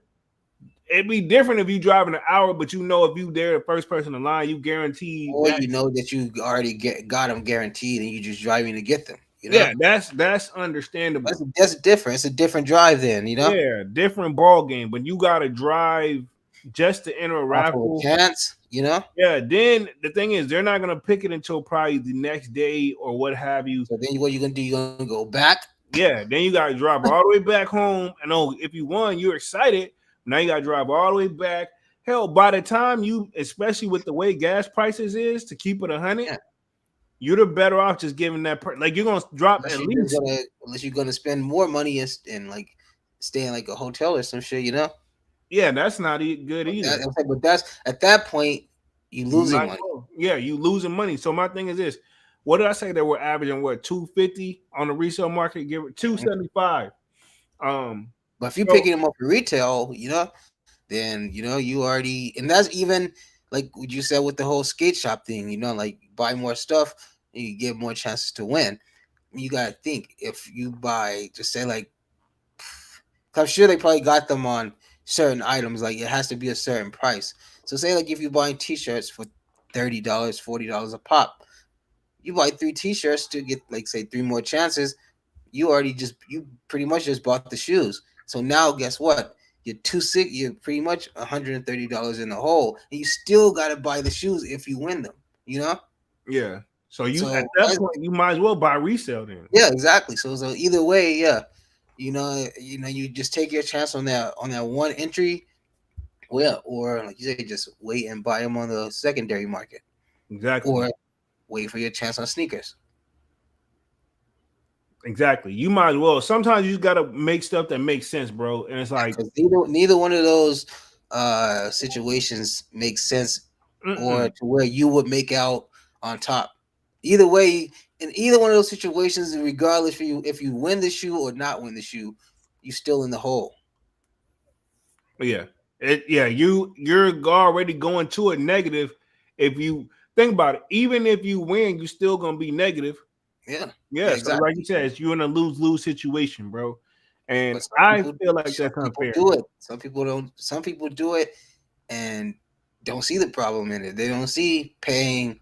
It'd be different if you driving an hour, but if you there the first person in line, you guarantee Or that. you know that you already got them guaranteed, and you just driving to get them. Yeah, that's understandable. That's different. It's a different drive, then. Yeah, different ball game. But you gotta drive just to enter a Off of a raffle. chance. Yeah, then the thing is they're not gonna pick it until probably the next day or what have you. So then what you gonna do? You gonna go back? Yeah, then you gotta drive all the way back home. And if you won, you're excited. Now you gotta drive all the way back. Hell, by the time especially with the way gas prices is, to keep it 100, Yeah. you're better off just giving that like you're gonna drop Unless at you're least. gonna spend more money and like stay in like a hotel or some shit. Yeah, that's not good either. But that's at that point you losing money. Yeah, you losing money. So my thing is this: what did I say that we're averaging? What 250 on the resale market? Give it 275. But if you're picking them up for retail, then you already, and that's even like what you said with the whole skate shop thing. Like buy more stuff, you get more chances to win. You gotta think if you buy, just say like, I'm sure they probably got them on certain items. Like it has to be a certain price. So say like if you're buying T-shirts for $30, $40 a pop, you buy 3 T-shirts to get like say 3 more chances. You pretty much just bought the shoes. So now guess what? You're pretty much $130 in the hole, and you still gotta buy the shoes if you win them. Yeah. So at that point you might as well buy resale then. Yeah, exactly. So either way, yeah. you just take your chance on that one entry. Well, or like you say, just wait and buy them on the secondary market, Exactly. or wait for your chance on sneakers. Exactly. You might as well. Sometimes you just gotta make stuff that makes sense, bro. And it's like, Because neither one of those situations makes sense, or mm-mm. to where you would make out on top. Either way, in either one of those situations, regardless if you win the shoe or not win the shoe, you still in the hole. Yeah. You're already going to a negative. If you think about it, even if you win, you're still gonna be negative. Yeah, yeah, Yeah, so like you exactly. said, you're in a lose-lose situation, bro. And But I feel like some that's people unfair, do man. it. Some people don't. Some people do it and don't see the problem in it. They don't see paying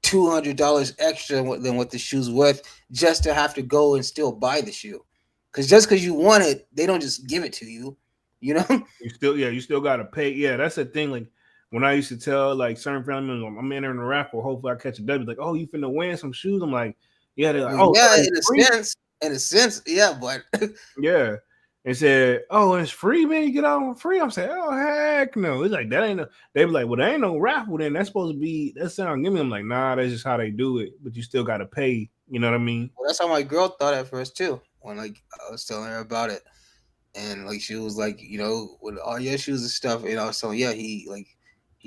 $200 extra than what the shoe's worth just to have to go and still buy the shoe. Because just because you want it, they don't just give it to you. You know? You still gotta pay. Yeah, that's the thing. Like when I used to tell like certain family members, I'm entering the raffle, hopefully I catch a W. Like, oh, you finna win some shoes. I'm like, yeah, they're like, Well, oh, so yeah, it's free? in a sense, yeah. But Yeah. And said, oh, and it's free, man. You get out on free. I'm saying, oh heck no. It's like that ain't no. They be like, well, there ain't no raffle. Then that's supposed to be that sound. Give me. I'm like, nah, that's just how they do it. But you still gotta pay. You know what I mean? well, that's how my girl thought at first too. When like I was telling her about it, and like she was like, with all your shoes and stuff, so yeah, he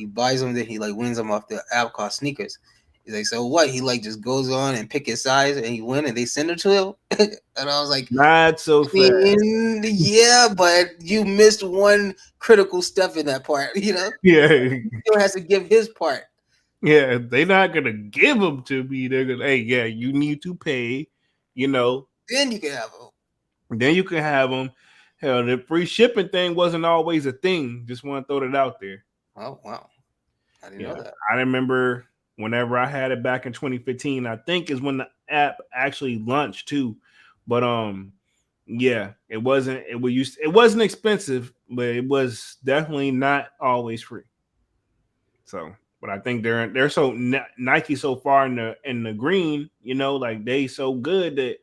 buys them, then he like wins them off the app called Sneakers. He's like, so what? He like just goes on and pick his size, and he win, and they send it to him. And I was like, Not so I fast. mean, yeah, but you missed one critical step in that part. Yeah. He has to give his part. Yeah, they're not gonna give them to me. They're gonna, hey, yeah, you need to pay. You know, Then you can have them. then you can have them. Hell, the free shipping thing wasn't always a thing. Just want to throw that out there. Oh wow, I didn't know Yeah, that. I remember whenever I had it back in 2015. I think is when the app actually launched too. But yeah, it wasn't expensive, but it was definitely not always free. So, but I think they're so Nike so far in the green, like they so good that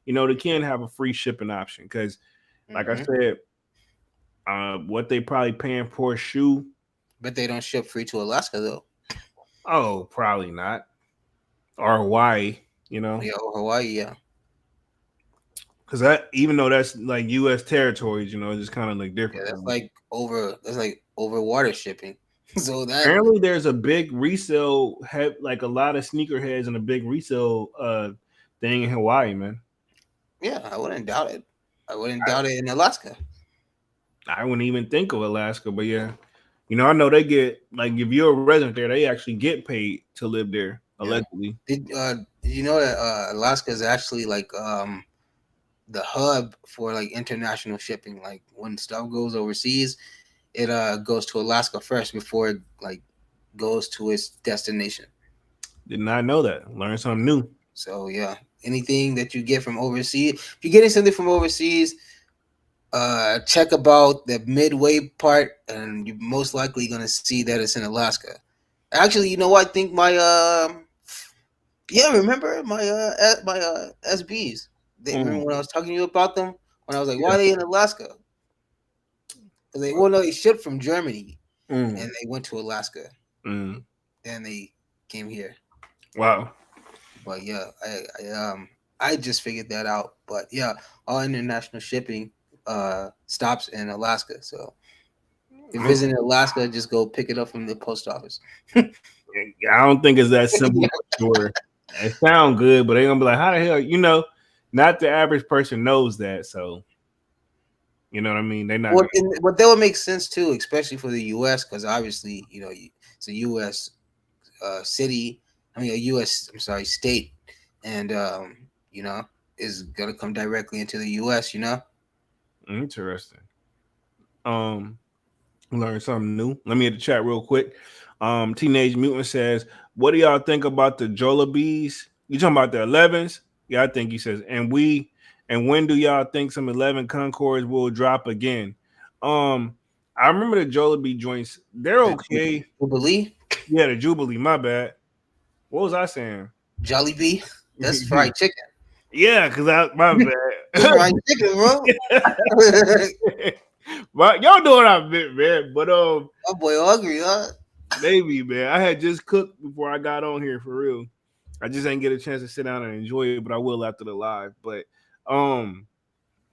they can have a free shipping option because, like I Hmm. said, what they probably paying for a shoe. But they don't ship free to Alaska though. Oh, probably not, or Hawaii, Yeah, or Hawaii. Yeah, because that even though that's like U.S. territories, it's just kind of like yeah. different. That's like over water shipping. So that Apparently, there's a big resale, like a lot of sneakerheads and a big resale thing in Hawaii, man. yeah, I wouldn't doubt it. I wouldn't doubt it in Alaska. I wouldn't even think of Alaska, but yeah, I know they get like if you're a resident there, they actually get paid to live there Yeah. allegedly. Did you know that Alaska is actually like the hub for like international shipping? Like when stuff goes overseas, it goes to Alaska first before it like goes to its destination. Did not know that. Learn something new. So yeah, anything that you get from overseas, if you're getting something from overseas, check about the midway part, and you're most likely gonna see that it's in Alaska. Actually, you know what? I think my yeah, remember my SBs. They Mm, remember when I was talking to you about them when I was like, why yeah. are they in Alaska? Because they shipped from Germany and Mm, they went to Alaska mm. and they came here. Wow. But yeah, I just figured that out. But yeah, all international shipping stops in Alaska. So if you're visiting Alaska, just go pick it up from the post office. I don't think it's that simple for sure. It sound good, but they're gonna be like, how the hell, not the average person knows that. So you know what I mean? They're not Well, gonna. but that would make sense too, especially for the U.S. because obviously, it's a U.S. City. I mean, a U.S. I'm sorry, state, and you know, is gonna come directly into the U.S. Interesting. Um, Learn something new. Let me hit the chat real quick. Teenage Mutant says, "What do y'all think about the Jollabees? You talking about the 11s? Yeah, I think he says. And when do y'all think some 11 Concords will drop again? Um, I remember the Jollibee joints. They're The okay. Jubilee, Yeah, the Jubilee. My bad. What was I saying? Jollibee, that's fried chicken. Yeah, because my bad. This fried chicken, bro. But y'all know what I meant, man. But My boy hungry, huh? maybe, man. I had just cooked before I got on here for real. I just ain't get a chance to sit down and enjoy it, but I will after the live. But um,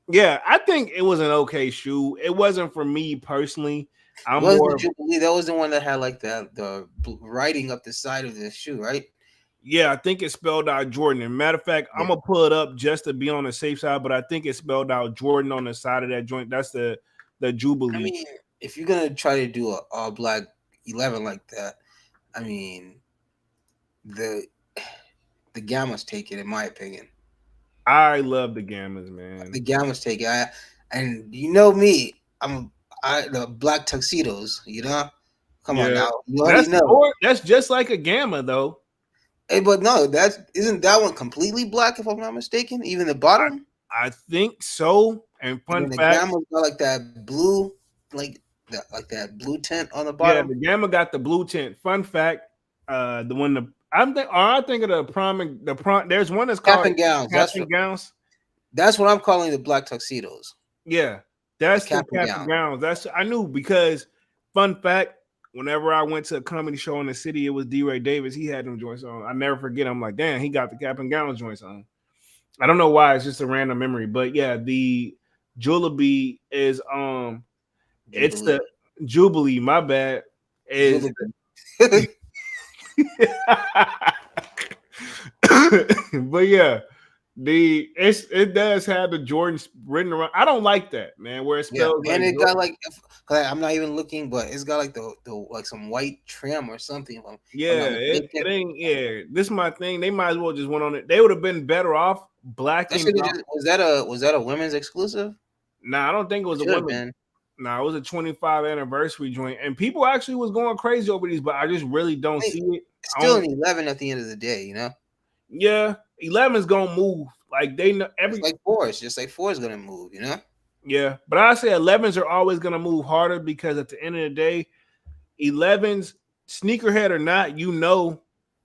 yeah, I think it was an okay shoe. It wasn't for me personally. I'm Was the more, Jubilee? That was the one that had like the writing up the side of the shoe, right? yeah, I think it spelled out Jordan. And matter of fact, Yeah. I'm gonna pull it up just to be on the safe side, but I think it spelled out Jordan on the side of that joint. That's the I Jubilee. mean, if you're gonna try to do a all black 11 like that, I mean, the the Gammas take it, in my opinion. I love the Gammas, man. The Gammas take it. And you know me, the black tuxedos. You know, come on Yeah, now, you already know. that's just like a Gamma though. Hey, but no, that's isn't that one completely black? If I'm not mistaken, even the bottom. I think so. And And fun then the fact, Gamma's got like that blue, like that blue tint on the yeah, bottom. the Gamma got the blue tint. Fun fact, the one the I think of the prom there's one that's Cap called and gowns. cap and gowns. That's what I'm calling the black tuxedos. Yeah, The that's the cap and cap and gown. gowns. That's I knew because fun fact, whenever I went to a comedy show in the city, it was D. Ray Davis. He had them joints on. I never forget. I'm like, damn, he got the cap and gowns joints on. I don't know why. It's just a random memory, but yeah, the Jubilee is it's Jubilee. the Jubilee. My bad. Is Jubilee. but yeah, it does have the Jordans written around. I don't like that, man. Where it Yeah, spells and like it got like, I'm not even looking, but it's got like the like some white trim or something. If I'm yeah, not it mistaken. ain't. Yeah, this is my thing. They might as well just went on it. They would have been better off That blacking should out. have was that a women's exclusive? Nah, I don't think it was a Should have women. been. Nah, it was a 25 anniversary joint, and people actually was going crazy over these, but I just really don't I mean, see it. it's still an 11 at the end of the day, you know. Yeah, 11's gonna move. Like they know It's like four. It's just like four is gonna move, you know. Yeah, but I say 11s are always gonna move harder because at the end of the day, 11s, sneakerhead or not,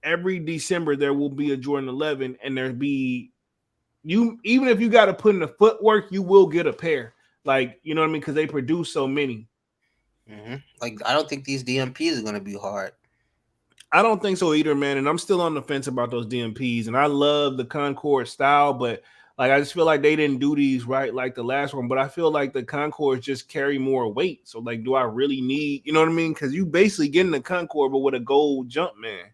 every December there will be a Jordan 11, and there be you even if you got to put in the footwork, you will get a pair. Like you know what I mean? Because they produce so many. Mm-hmm. Like I don't think these DMPs are gonna be hard. I don't think so either, man. And I'm still on the fence about those DMPs. And I love the Concord style, but like I just feel like they didn't do these right like the last one. But I feel like the Concords just carry more weight. So like, do I really need, you know what I mean? Because you basically getting the Concord, but with a gold jump, man.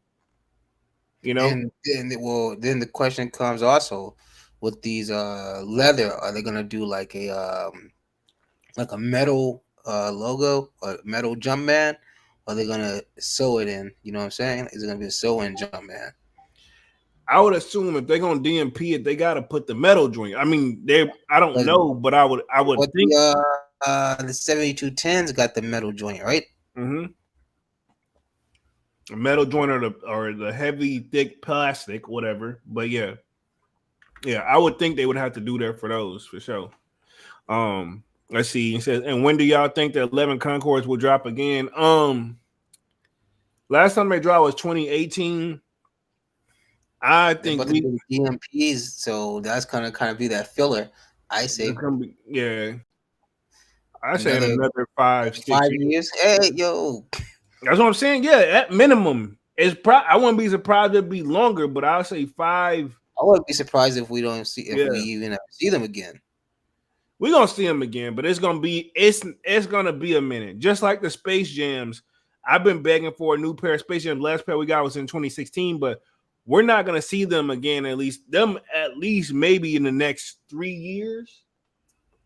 You know? And then the question comes also with these leather. Are they gonna do like a metal logo, a metal jump man? Or are they gonna sew it in? You know what I'm saying? Is it gonna be a sew in jump man? I would assume if they're gonna DMP it, they gotta put the metal joint. I mean, I don't know, but I would But think the 7210s got the metal joint, right? a metal joint or the heavy thick plastic, whatever. But yeah, I would think they would have to do that for those for sure. Let's see. It says, and when do y'all think the 11 Concords will drop again? Last time they dropped was 2018. I think but the DMPs, so that's gonna kind of be that filler. I say, I say another 5 years. Hey, yo, that's what I'm saying. Yeah, at minimum, I wouldn't be surprised if it'd be longer, but I'll say 5. I wouldn't be surprised if we don't see we even ever see them again. We're gonna see them again, but it's gonna be a minute. Just like the Space Jams. I've been begging for a new pair of Space Jams. Last pair we got was in 2016, but we're not gonna see them again, at least maybe in the next 3 years.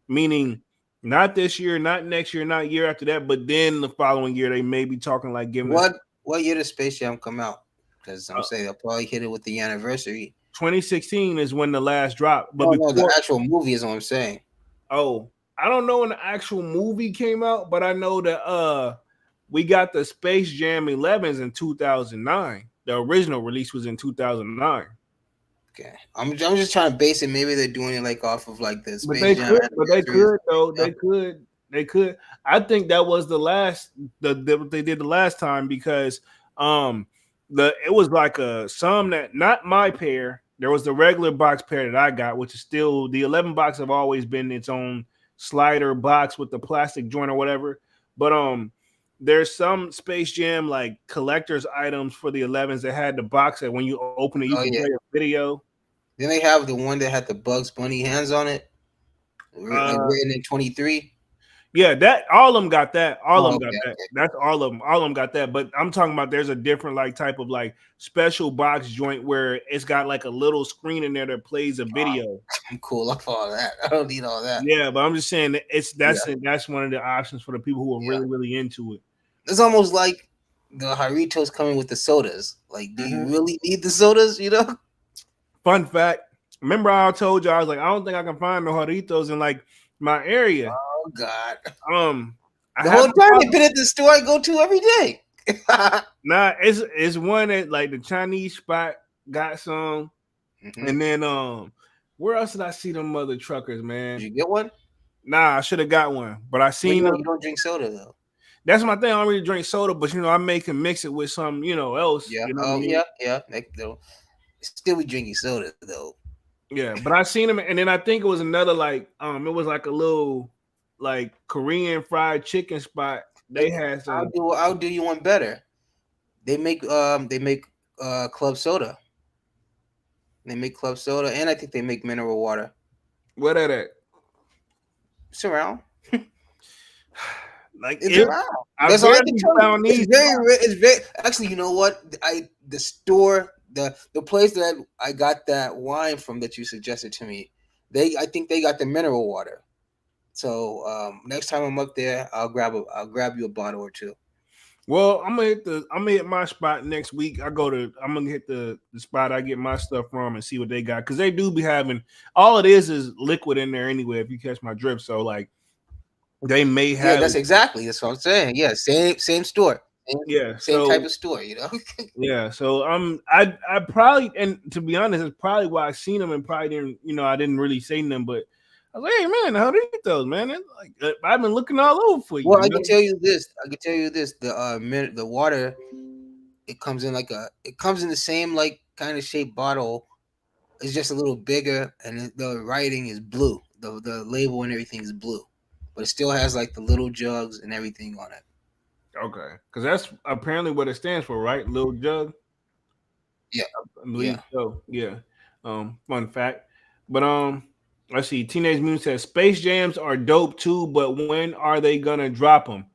Meaning not this year, not next year, not year after that, but then the following year they may be talking like giving what year did Space Jam come out? Because I'm saying they'll probably hit it with the anniversary. 2016 is when the last drop, but no, the actual movie is what I'm saying. Oh, I don't know when the actual movie came out, but I know that we got the Space Jam 11s in 2009. The original release was in 2009. Okay, I'm just trying to base it. Maybe they're doing it like off of like this. But they could though. They could. I think that was the last what they did the last time because it was like some that not my pair There was the regular box pair that I got, which is still the 11 box have always been its own slider box with the plastic joint or whatever. But there's some Space Jam like collector's items for the 11s that had the box that when you open it, you Oh can yeah. play a video. Then they have the one that had the Bugs Bunny hands on it, like Uh, written in 23. yeah, that all of them got that. All of Oh, them got okay, that. okay. That's all of them. All of them got that. But I'm talking about there's a different like type of like special box joint where it's got like a little screen in there that plays a video. I'm cool off all that. I don't need all that. Yeah, but I'm just saying that Yeah, that's one of the options for the people who are yeah. really into it. It's almost like the Haritos coming with the sodas. Like, do you Mhm. really need the sodas? You know? Fun fact. Remember I told you I was like, I don't think I can find the Doritos in like my area. Oh God! I The whole haven't time they've been at the store I go to every day. nah, it's one at like the Chinese spot got some. Mhm. And then where else did I see them mother truckers, man? Did you get one? Nah, I should have got one, but I Well, seen them. you don't drink soda though. That's my thing. I don't really drink soda, but I make and mix it with some, else. Yeah. You know what I Oh mean? yeah. They'll still be drinking soda though. Yeah, but I seen them, and then I think it was another like it was like a little like Korean fried chicken spot. They had some. I'll do you one better. They make club soda. They make club soda, and I think they make mineral water. What that at? It's around. Like It's it, around. I That's all I can barely tell you. found these. It's very. Actually, you know what? The store, the place that I got that wine from that you suggested to me, I think they got the mineral water. So next time I'm up there, I'll grab you a bottle or two. Well, I'm gonna hit my spot next week. I'm gonna hit the spot I get my stuff from and see what they got, because they do be having all it is liquid in there anyway. If you catch my drift, so like they may have. Yeah, that's what I'm saying. Yeah, same store. Same type of store, you know. Yeah, so I probably, and to be honest, it's probably why I seen them and probably didn't, I didn't really say them, but I was like, hey man, how do you eat those, man? It's like I've been looking all over for you. Well, I can tell you this. The water, it comes in the same like kind of shaped bottle. It's just a little bigger, and the writing is blue. The label and everything is blue, but it still has like the little jugs and everything on it. Okay, because that's apparently what it stands for, right? Little jug. Yeah, I believe so. Yeah. Fun fact. But let's see. Teenage Mutant says Space Jams are dope too, but when are they gonna drop them?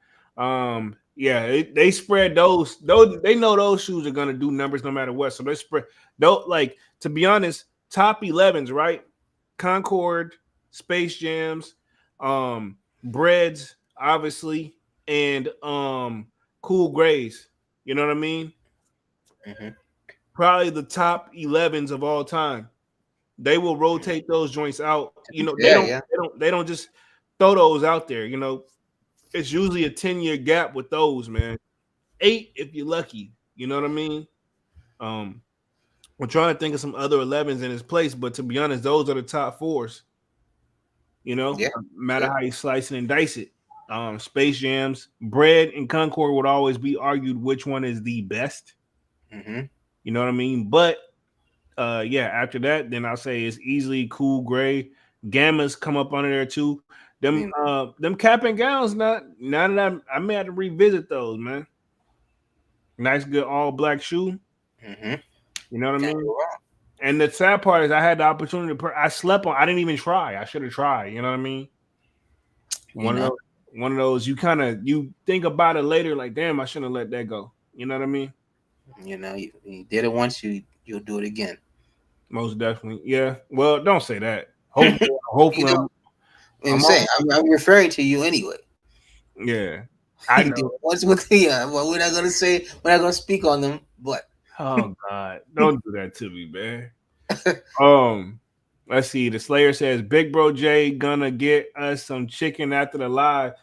Yeah, they spread those. They know those shoes are gonna do numbers no matter what. So they spread. Don't like, to be honest. Top 11s, right? Concord, Space Jams, Breads, obviously, and Cool Grays. You know what I mean? Mm-hmm. Probably the top 11s of all time. They will rotate those joints out. They don't just throw those out there. It's usually a 10-year gap with those, man. 8 if you're lucky. You know what I mean? We're trying to think of some other 11s in his place, but to be honest, those are the top 4s. No matter how you slice it and dice it. Space Jams, Bread, and Concord would always be argued which one is the best. Mm-hmm. You know what I mean? But after that, then I'll say it's easily Cool Gray. Gammas come up under there too. Them cap and gowns, now that I may have to revisit those, man. Nice, good all black shoe. Mm-hmm. You know what I mean? And the sad part is I had the opportunity I slept on. I didn't even try. I should have tried. You know what I mean? One of those you think about it later, like, damn, I shouldn't have let that go. You know what I mean? You did it once, you'll do it again. Most definitely. Yeah. Well, don't say that. Hopefully I'm referring to you anyway. Yeah. I know. Once with well, we're not gonna speak on them, but oh God, don't do that to me, man. Let's see. The Slayer says Big Bro J gonna get us some chicken after the live.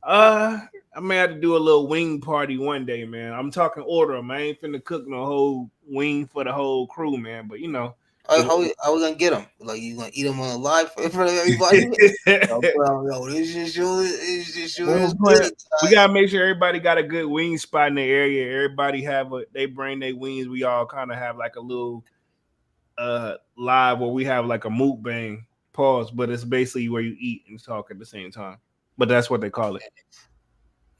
I may have to do a little wing party one day, man. I'm talking order them. I ain't finna cook no whole wing for the whole crew, man. But how we gonna get them? Like, you gonna eat them on the live in front of everybody? This is good. We gotta make sure everybody got a good wing spot in the area. Everybody they bring their wings. We all kind of have like a little live where we have like a mukbang pause, but it's basically where you eat and talk at the same time. But that's what they call it.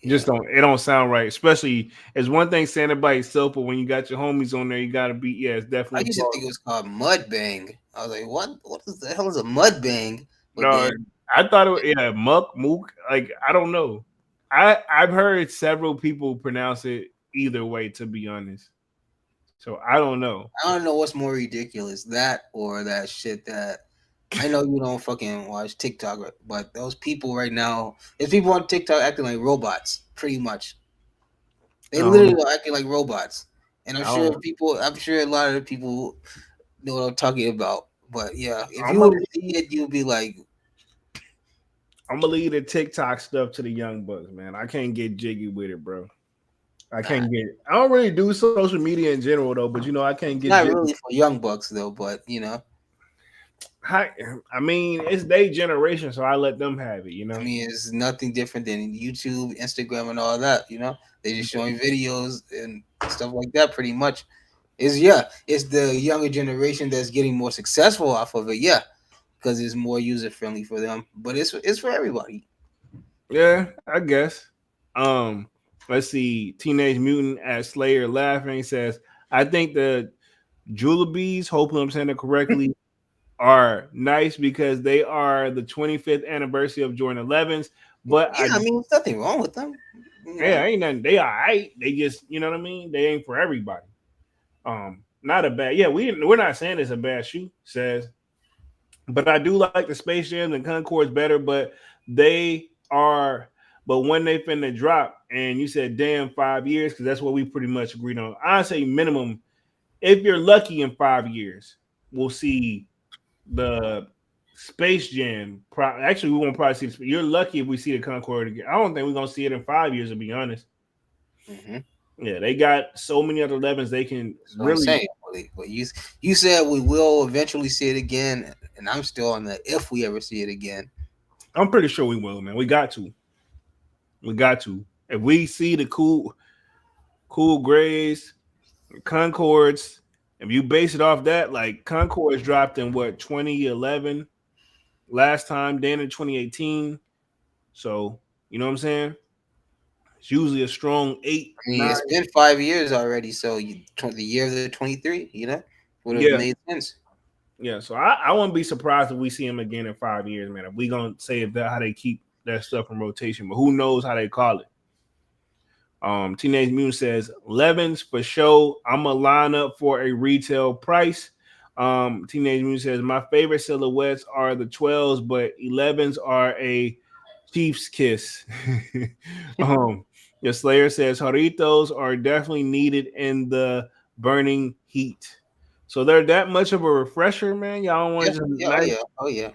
Just Yeah. don't it don't sound right. Especially it's one thing saying it by itself, but when you got your homies on there, you gotta be it's I definitely used to pause. think it was called mud bang. I was like, what? What is the hell is a mud bang? But No, then, I thought it was muck mook. Like I don't know. I've heard several people pronounce it either way, to be honest. So I don't know. I don't know what's more ridiculous, that or that shit that I know you don't fucking watch TikTok, but those people right now, there's people on TikTok acting like robots, pretty much. They literally Um, are acting like robots. And I don't. I'm sure a lot of the people know what I'm talking about. But yeah, if I'm you gonna were to see it, you'd be like, I'm gonna leave the TikTok stuff to the young bucks, man. I can't get jiggy with it, bro. I nah, can't get. I don't really do social media in general though, but I can't get not jiggy. really for young bucks though, but I, I mean, it's their generation, so I let them have it. I mean, it's nothing different than YouTube, Instagram, and all that. They're just showing videos and stuff like that pretty much. It's the younger generation that's getting more successful off of it, yeah, because it's more user friendly for them. But it's for everybody. Yeah, I guess. Um, let's see. Teenage Mutant at Slayer laughing says, "I think the Julabees, hopefully I'm saying it correctly, are nice because they are the 25th anniversary of Jordan 11s. But Yeah, I mean, there's nothing wrong with them. ain't nothing. They all right. They just, you know what I mean. They ain't for everybody. Not a bad. Yeah, we're not saying it's a bad shoe. Says, but I do like the Space Jams and Concords better. But they are. But when they finna drop, and you said, damn, 5 years, because that's what we pretty much agreed on. I say minimum. If you're lucky in 5 years, we'll see the Space Jam. Actually, we won't probably see. You're lucky if we see the Concord again. I don't think we're gonna see it in 5 years. To be honest, Hmm. yeah, they got so many other 11s they can That's what I'm really. saying. But you said we will eventually see it again, and I'm still on the if we ever see it again. I'm pretty sure we will, man. We got to. We got to. If we see the cool grays, Concords, if you base it off that, like Concords dropped in what 2011 last time, then in 2018. So you know what I'm saying? It's usually a strong eight, I mean, nine. it's been 5 years already, so the year of the 23, would have Yeah, made sense. yeah. So I wouldn't be surprised if we see him again in 5 years, man. If we gonna say if that how they keep that stuff in rotation, but who knows how they call it. Teenage Mutant says Levens for show. I'm a line up for a retail price. Teenage Mutant says my favorite silhouettes are the 12s, but 11s are a Chief's kiss. um, your Slayer says Jaritos are definitely needed in the burning heat. So they're that much of a refresher, man. Y'all don't want Yeah, to just yeah, oh nice. yeah, oh yeah,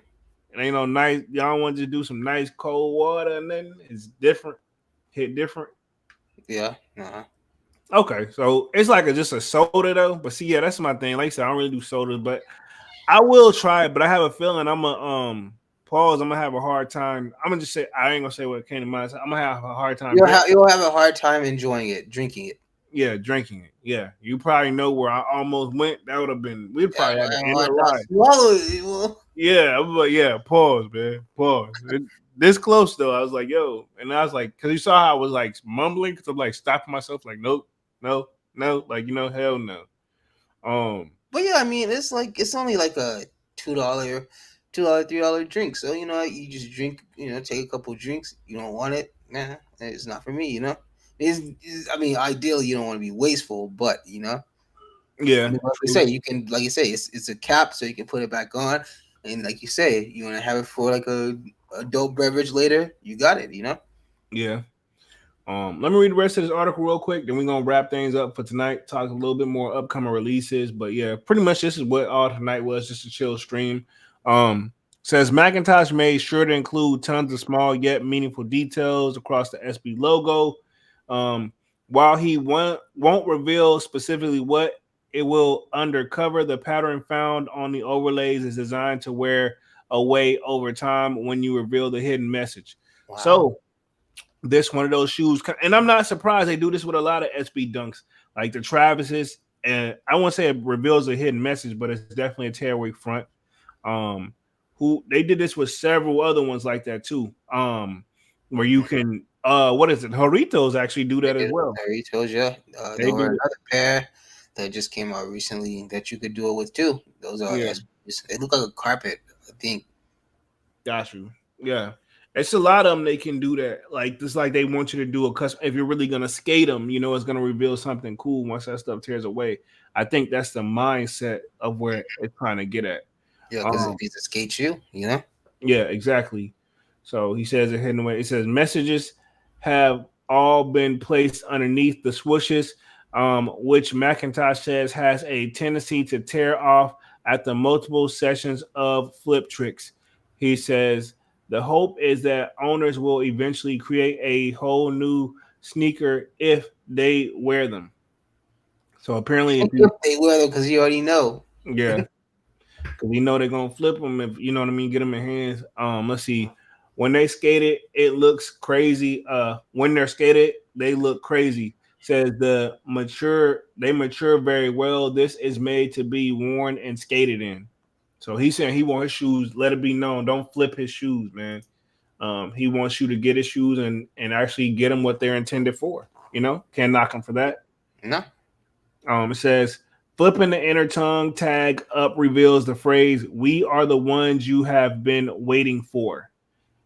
It ain't no nice. Y'all want to just do some nice cold water and then it's different. Hit different. yeah. Nah. Okay, so it's like just a soda though. But see, yeah, that's my thing. Like I said, I don't really do sodas, but I will try it. But I have a feeling I'm gonna pause. I'm gonna have a hard time. I'm gonna just say I ain't gonna say what came to mind. I'm gonna have a hard time drinking. You'll have a hard time enjoying it, drinking it. Yeah, drinking it. Yeah, you probably know where I almost went. That would have been. We'd Yeah, probably have to have a end the hard time ride. swallowing it. Well, Yeah, I'm like, yeah, pause, man, pause. This close though, I was like, yo, and I was like, because you saw how I was like mumbling, because I'm like stopping myself, like, nope, no, no, like hell no. but yeah, I mean, it's only like a $2, $3 drink. So you just drink, take a couple drinks. You don't want it, nah, it's not for me. I mean, ideally you don't want to be wasteful, but Yeah, like you true. say, it's a cap, so you can put it back on, and like you say, you want to have it for like a adult beverage later. You got it. Yeah. Let me read the rest of this article real quick. Then we're gonna wrap things up for tonight. Talk a little bit more upcoming releases. But yeah, pretty much this is what all tonight was, just a chill stream. Says Macintosh made sure to include tons of small yet meaningful details across the SB logo. Um, while he won't reveal specifically what it will undercover, the pattern found on the overlays is designed to wear away over time when you reveal the hidden message. Wow. So this one of those shoes, and I'm not surprised they do this with a lot of SB dunks, like the Travises. and I won't say it reveals a hidden message, but it's definitely a tearaway front. Um, who they did this with several other ones like that too. Where you can what is it? Horitos actually do They that as did it with well. Doritos, yeah. There They were do it. another pair that just came out recently that you could do it with too. Those are Yeah, they look like a carpet, I think. got you. Yeah. It's a lot of them they can do that. Like just like they want you to do a custom. If you're really gonna skate them, you know it's gonna reveal something cool once that stuff tears away. I think that's the mindset of where it's trying to get at. Yeah, because if Um, he's a skate shoe, you know. Yeah, exactly. So he says it hidden away. It says messages have all been placed underneath the swooshes, which Macintosh says has a tendency to tear off after multiple sessions of flip tricks. He says the hope is that owners will eventually create a whole new sneaker if they wear them. So apparently, if you, They will because you already know. yeah, because you know they're gonna flip them if you know what I mean. Get them in hands. Let's see. When they skate it, it looks crazy. When they're skated, they look crazy. Says they mature very well. This is made to be worn and skated in. So he's saying he wants his shoes. Let it be known. Don't flip his shoes, man. He wants you to get his shoes and actually get them what they're intended for. You know, can't knock him for that. No. It says flipping the inner tongue tag up reveals the phrase "We are the ones you have been waiting for,"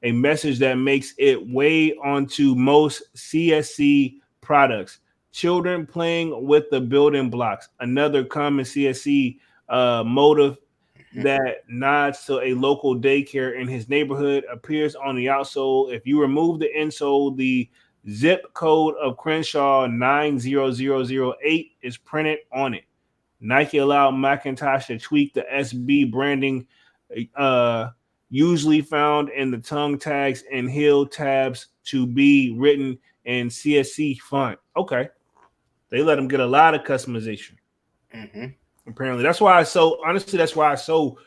a message that makes it way onto most CSC products. Children playing with the building blocks, another common CSC motive Mhm. that nods to a local daycare in his neighborhood, appears on the outsole. If you remove the insole, the zip code of Crenshaw 90008 is printed on it. Nike allowed Macintosh to tweak the SB branding, uh, usually found in the tongue tags and heel tabs, to be written in CSC font. Okay, they let them get a lot of customization. Mhm. Apparently, that's why I so honestly, that's why I so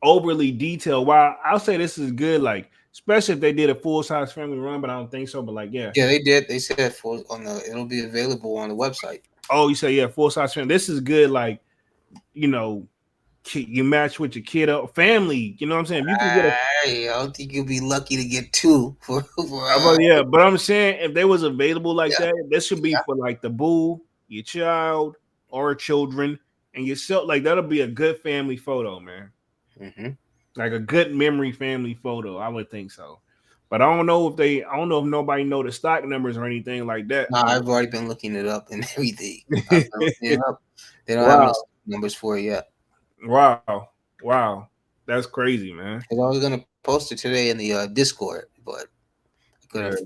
overly detailed. While I'll say this is good, like especially if they did a full size family run, but I don't think so. But like, yeah. Yeah, they did. They said for on the it'll be available on the website. Oh, you say yeah, full size family. This is good. Like you know, you match with your kid or family. You know what I'm saying? If you can get a I don't think you'll be lucky to get two for Well, yeah, but I'm saying if they was available like yeah, that, this should be yeah. for like the boo, your child, or children, and yourself. Like that'll be a good family photo, man. Mm-hmm. Like a good memory family photo. I would think so. But I don't know if nobody know the stock numbers or anything like that. No, I've already been looking it up and everything. I've been looking it up. They don't have no Wow, numbers for it yet. wow, wow. That's crazy, man. 'Cause I was gonna post it today in the Discord, but I couldn't. Yeah.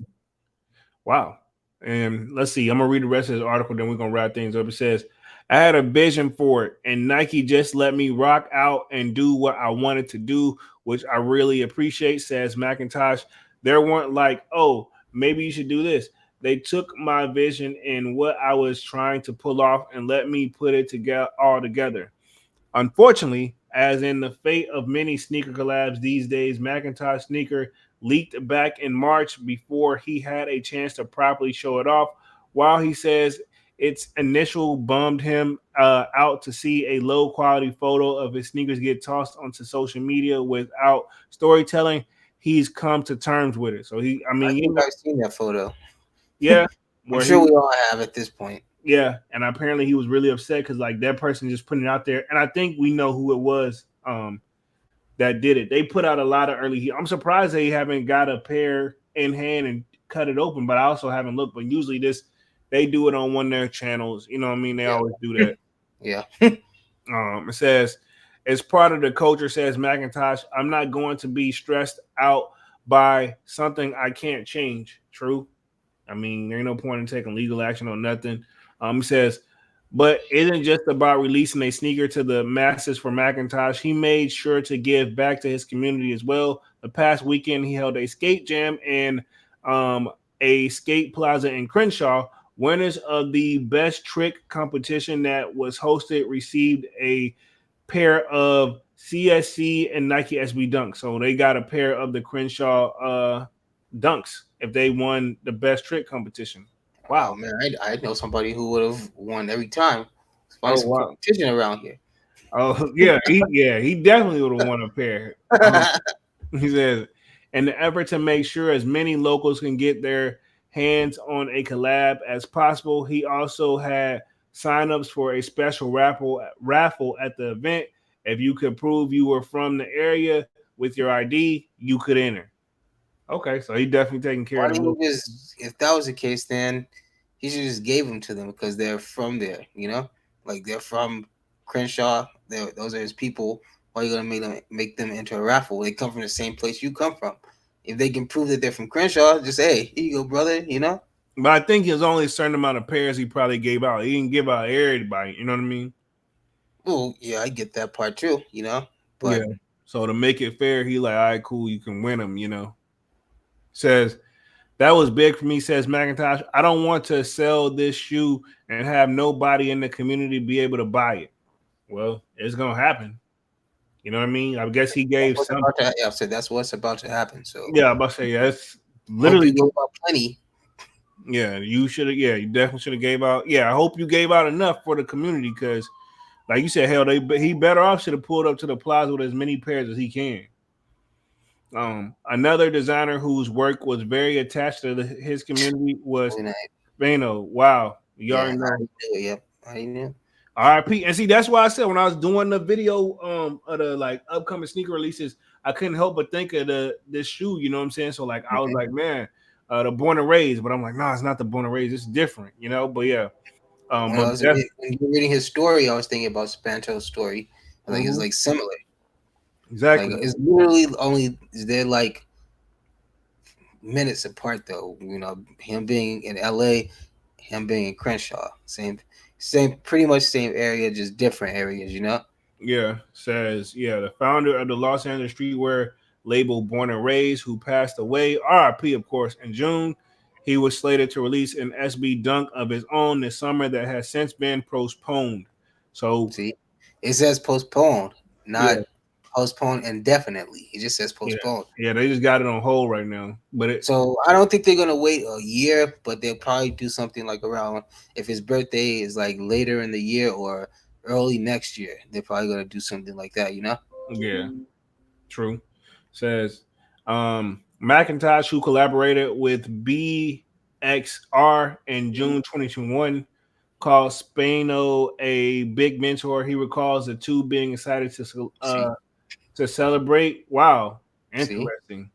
Wow. And let's see. I'm gonna read the rest of this article, then we're gonna wrap things up. It says, I had a vision for it, and Nike just let me rock out and do what I wanted to do, which I really appreciate, says McIntosh. There weren't like, oh, maybe you should do this. They took my vision and what I was trying to pull off and let me put it together all together. Unfortunately, as in the fate of many sneaker collabs these days, Macintosh sneaker leaked back in March before he had a chance to properly show it off. While he says its initial bummed him out to see a low quality photo of his sneakers get tossed onto social media without storytelling, he's come to terms with it. So I I mean, think I've seen that photo. yeah, I'm where sure he we all have at this point. yeah, and apparently he was really upset because like that person just putting it out there, and I think we know who it was that did it. They put out a lot of early heat. I'm surprised they haven't got a pair in hand and cut it open, but I also haven't looked. But usually they do it on one of their channels. You know what I mean? They Yeah, always do that. yeah. It says as part of the culture, says Macintosh, I'm not going to be stressed out by something I can't change. True. I mean, there ain't no point in taking legal action on nothing. He says, but it isn't just about releasing a sneaker to the masses for Macintosh. He made sure to give back to his community as well. The past weekend, he held a skate jam in a skate plaza in Crenshaw. Winners of the best trick competition that was hosted received a pair of CSC and Nike SB Dunks. So they got a pair of the Crenshaw Dunks if they won the best trick competition. Oh Wow. man, I know somebody who would have won every time. Find Oh some wow. competition around here. Oh he definitely would have won a pair. He says, in the effort to make sure as many locals can get their hands on a collab as possible, he also had signups for a special raffle at the event. If you could prove you were from the area with your ID, you could enter. Okay, so he definitely taking care Why of the didn't local. he just? If that was the case, then he should just gave them to them because they're from there. You know, like they're from Crenshaw. Those are his people. Why are you gonna make them into a raffle? They come from the same place you come from. If they can prove that they're from Crenshaw, just hey, here you go, brother. You know. But I think there's only a certain amount of pairs he probably gave out. He didn't give out everybody. You know what I mean? Well, yeah, I get that part too. You know, Yeah. but So to make it fair, he like, all right, cool, you can win them. You know, says that was big for me. Says McIntosh. I don't want to sell this shoe and have nobody in the community be able to buy it. Well, it's gonna happen. You know what I mean? I guess he that's gave what's some. about to. Yeah, I said that's what's about to happen. So Yeah, I'm about to say yeah, that's I hope literally. you gave out plenty. Yeah, you should have. Yeah, you definitely should have gave out. Yeah, I hope you gave out enough for the community because, like you said, hell, he better off should have pulled up to the plaza with as many pairs as he can. Another designer whose work was very attached to his community was Really nice. Bano. Wow, you Yeah, already I know. knew it. Yep, I knew. RIP. And see, that's why I said when I was doing the video of the like upcoming sneaker releases, I couldn't help but think of this shoe. You know what I'm saying? So like I was like, man, the Born and Raised, but I'm like, nah, it's not the Born and Raised. It's different, you know. But yeah, When I but was when you were reading his story, I was thinking about Spanto's story. Like it's mhm, like similar. Like exactly, it's literally only they're like minutes apart though. You know, him being in LA, him being in Crenshaw, same, pretty much same area, just different areas. You know. yeah. Says yeah, the founder of the Los Angeles streetwear label Born and Raised, who passed away, RIP, of course, in June. He was slated to release an SB Dunk of his own this summer that has since been postponed. So See, it says postponed, yeah, not postponed indefinitely. It just says yeah, postponed. yeah. They just got it on hold right now. But it, So I don't think they're gonna wait a year, but they'll probably do something like around if his birthday is like later in the year or early next year. They're probably gonna do something like that, you know? yeah, true. Says McIntosh, who collaborated with BXR in June 2021, called Spano a big mentor. He recalls the two being excited See, to celebrate. Wow, see. interesting.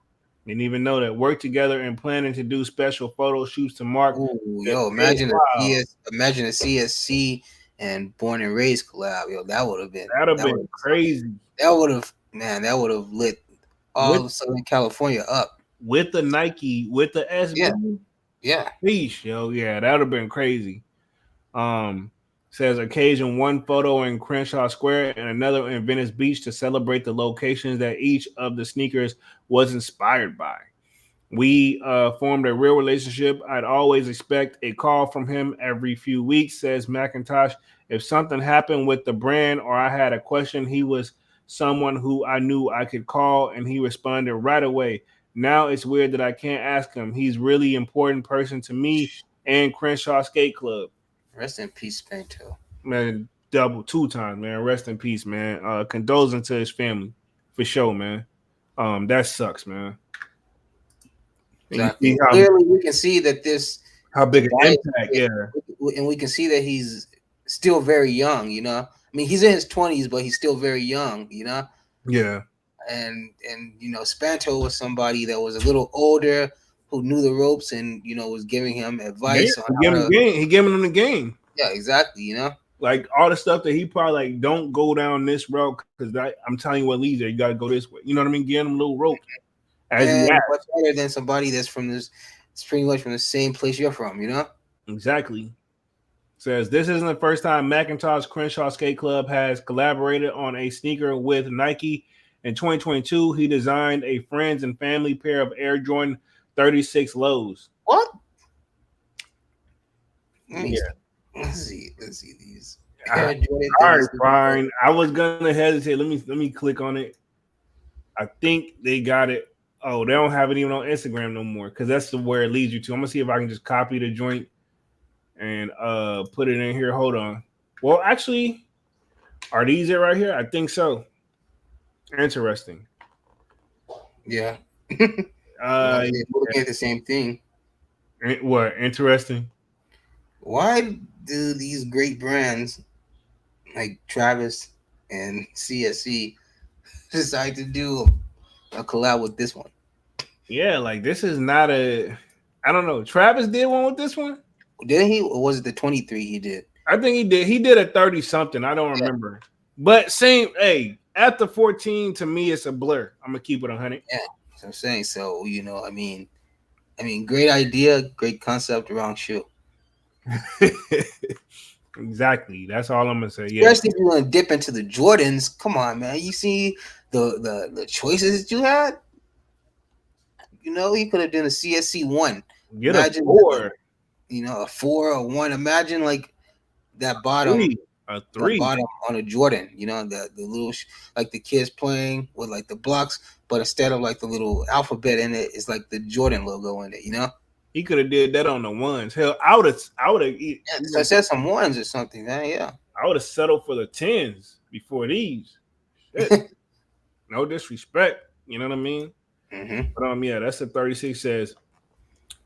Didn't even know that. Work together and planning to do special photo shoots to mark Ooh, the yo, day. Wow, imagine a CSC and Born and Raised collab. Yo, that would have been that'd have that would been crazy that would have lit with all of Southern California up. the Nike with the Yeah, SB. yeah. Peace, yo, yeah, that would have been crazy. Um, says occasion one photo in Crenshaw Square and another in Venice Beach to celebrate the locations that each of the sneakers was inspired by. We formed a real relationship. I'd always expect a call from him every few weeks, says McIntosh. If something happened with the brand or I had a question, he was someone who I knew I could call and he responded right away. Now it's weird that I can't ask him. He's really important person to me and Crenshaw Skate Club. Rest in peace, Spanto. Man, double two times, man. Rest in peace, man. Condolences to his family for sure, man. That sucks, man. And you Exactly. see And clearly, we can see that this how the big an guy, impact, yeah. and we can see that he's still very young. You know, I mean, he's in his 20s, but he's still very young. You know, Yeah. and you know, Spanto was somebody that was a little older who knew the ropes and was giving him Yeah, advice on he gave how him to. the game. He gave him the game. Yeah, exactly. You know, Like all the stuff that he probably like, don't go down this route because I'm telling you what leads there. You got to go this way. You know what I mean? Giving him little ropes as he and asked. much better than somebody that's from this. It's pretty much from the same place you're from. You know. Exactly. Says this isn't the first time Macintosh Crenshaw Skate Club has collaborated on a sneaker with Nike. In 2022, he designed a friends and family pair of Air Jordan 36 lows. What? Yeah. Let's see these. All Air Jordan right, 36. fine. I was gonna hesitate. Let me click on it. I think they got it. Oh, they don't have it even on Instagram no more because that's where it leads you to. I'm gonna see if I can just copy the joint and put it in here. Hold on. Well, actually, are these it right here? I think so. Interesting. Yeah. Uh, Well, we're looking at the same thing. what? Interesting. Why do these great brands like Travis and CSC decide to do a collab with this one? Yeah, like this is not a. I don't know. Travis did one with this one. Didn't he? Or was it the 23 he did? I think he did. He did a 30 something. I don't Yeah. remember. But same. Hey, after 14, to me, it's a blur. I'm gonna keep it 100. Yeah. So I'm saying. So, great idea, great concept, wrong shoe. Exactly. That's all I'm gonna say. Yeah. Especially if you want to dip into the Jordans. Come on, man. You see the choices that you had. He could have done a CSC one. Get a Imagine four, a 4 or 1. Imagine like that bottom, three, a that three. bottom on a Jordan. The little like the kids playing with like the blocks, but instead of like the little alphabet in it, it's like the Jordan logo in it. He could have did that on the ones. Hell, I would have Yeah, so I said some ones or something, man. Yeah. I would have settled for the tens before these. Shit. No disrespect. You know what I mean? hmm But yeah, that's the 36 says